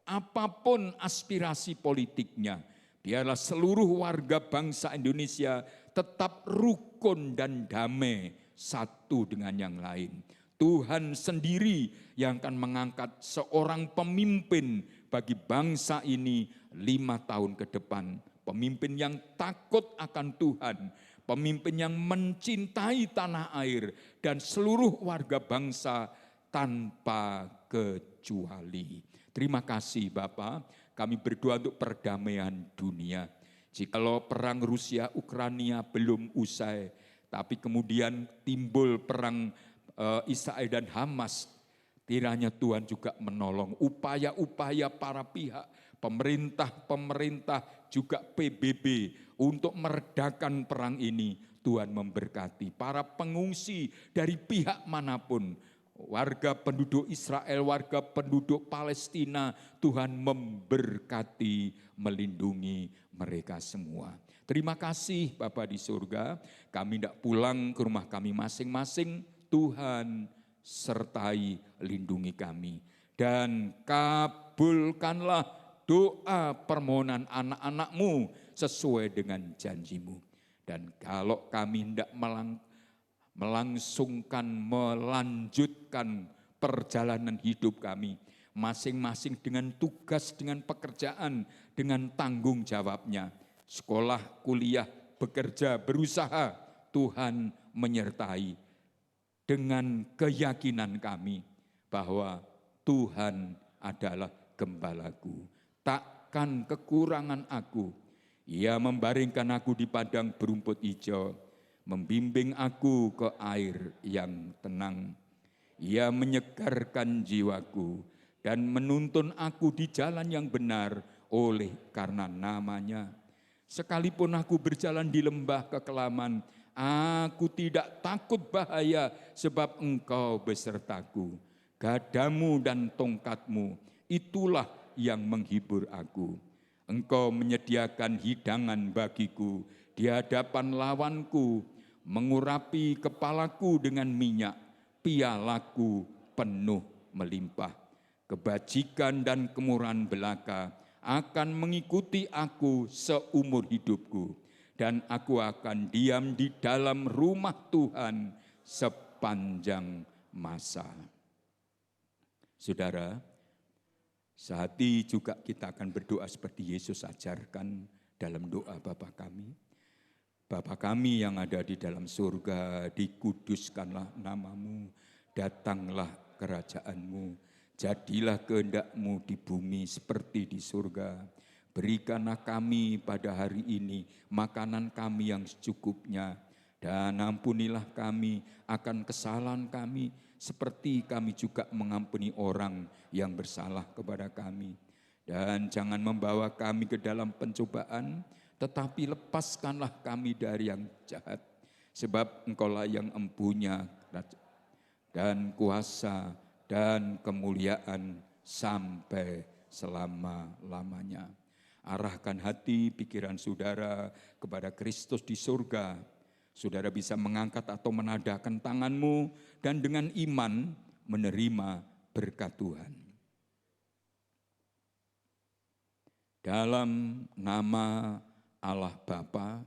apapun aspirasi politiknya, biarlah seluruh warga bangsa Indonesia tetap rukun dan damai satu dengan yang lain. Tuhan sendiri yang akan mengangkat seorang pemimpin bagi bangsa ini 5 tahun ke depan. Pemimpin yang takut akan Tuhan, pemimpin yang mencintai tanah air dan seluruh warga bangsa tanpa kecuali. Terima kasih Bapa, kami berdoa untuk perdamaian dunia. Jikalau perang Rusia-Ukraina belum usai, tapi kemudian timbul perang Israel dan Hamas, kiranya Tuhan juga menolong upaya-upaya para pihak, pemerintah, juga PBB untuk meredakan perang ini. Tuhan memberkati para pengungsi dari pihak manapun, warga penduduk Israel, warga penduduk Palestina, Tuhan memberkati, melindungi mereka semua. Terima kasih Bapa di surga, kami tidak pulang ke rumah kami masing-masing, Tuhan sertai lindungi kami. Dan kabulkanlah doa permohonan anak-anak-Mu sesuai dengan janji-Mu. Dan kalau kami hendak melanjutkan perjalanan hidup kami, masing-masing dengan tugas, dengan pekerjaan, dengan tanggung jawabnya, sekolah, kuliah, bekerja, berusaha, Tuhan menyertai. Dengan keyakinan kami bahwa Tuhan adalah gembalaku, takkan kekurangan aku. Ia membaringkan aku di padang berumput hijau, membimbing aku ke air yang tenang. Ia menyegarkan jiwaku dan menuntun aku di jalan yang benar oleh karena namanya. Sekalipun aku berjalan di lembah kekelaman, aku tidak takut bahaya sebab Engkau besertaku. Gadamu dan tongkatmu, itulah yang menghibur aku. Engkau menyediakan hidangan bagiku di hadapan lawanku, mengurapi kepalaku dengan minyak, pialaku penuh melimpah. Kebajikan dan kemurahan belaka akan mengikuti aku seumur hidupku, dan aku akan diam di dalam rumah Tuhan sepanjang masa. Saudara, sehati juga kita akan berdoa seperti Yesus ajarkan dalam doa Bapa kami. Bapa kami yang ada di dalam surga, dikuduskanlah namamu, datanglah kerajaan-Mu, jadilah kehendak-Mu di bumi seperti di surga. Berikanlah kami pada hari ini makanan kami yang secukupnya, dan ampunilah kami akan kesalahan kami, seperti kami juga mengampuni orang yang bersalah kepada kami. Dan jangan membawa kami ke dalam pencobaan, tetapi lepaskanlah kami dari yang jahat. Sebab Engkaulah yang empunya dan kuasa dan kemuliaan sampai selama-lamanya. Arahkan hati, pikiran saudara kepada Kristus di surga. Saudara bisa mengangkat atau menadahkan tanganmu dan dengan iman menerima berkat Tuhan. Dalam nama Allah Bapa,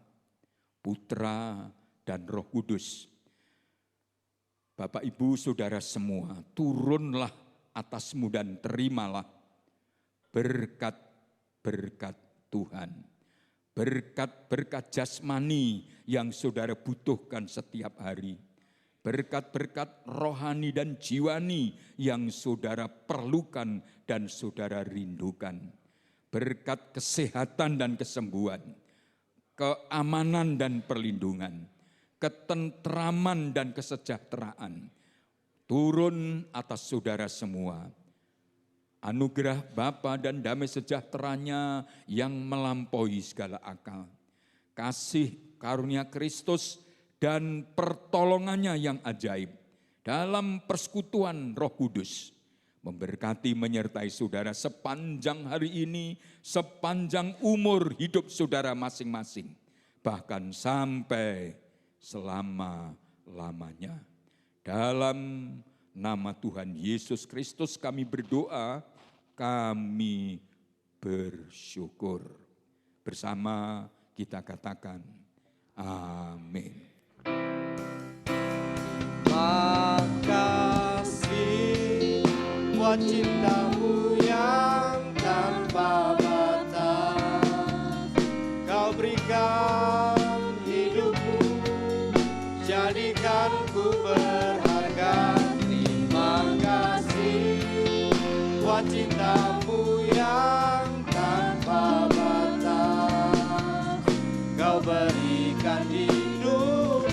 Putra, dan Roh Kudus. Bapak, Ibu, Saudara semua, turunlah atasmu dan terimalah berkat Tuhan. Berkat-berkat jasmani yang saudara butuhkan setiap hari. Berkat-berkat rohani dan jiwani yang saudara perlukan dan saudara rindukan. Berkat kesehatan dan kesembuhan, keamanan dan perlindungan, ketentraman dan kesejahteraan turun atas saudara semua. Anugerah Bapa dan damai sejahteranya yang melampaui segala akal. Kasih karunia Kristus dan pertolongannya yang ajaib dalam persekutuan Roh Kudus memberkati menyertai saudara sepanjang hari ini, sepanjang umur hidup saudara masing-masing, bahkan sampai selama-lamanya. Dalam nama Tuhan Yesus Kristus kami berdoa, kami bersyukur. Bersama kita katakan, amin. Makasih buat cintamu yang tanpa batas. Kau berikan hidupku, jadikan ku berharga. Terima kasih buat cintamu yang tanpa batas. Kau berikan hidupku,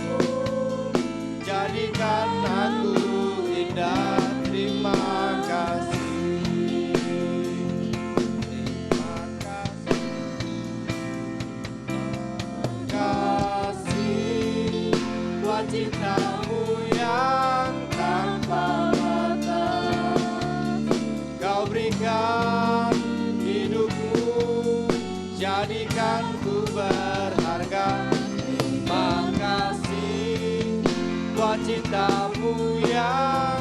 jadikan aku indah. Terima kasih. Terima kasih buat cintamu yang tanpa batas. Kau berikan hidupku, jadikan ku berharga. Terima kasih buat cintamu yang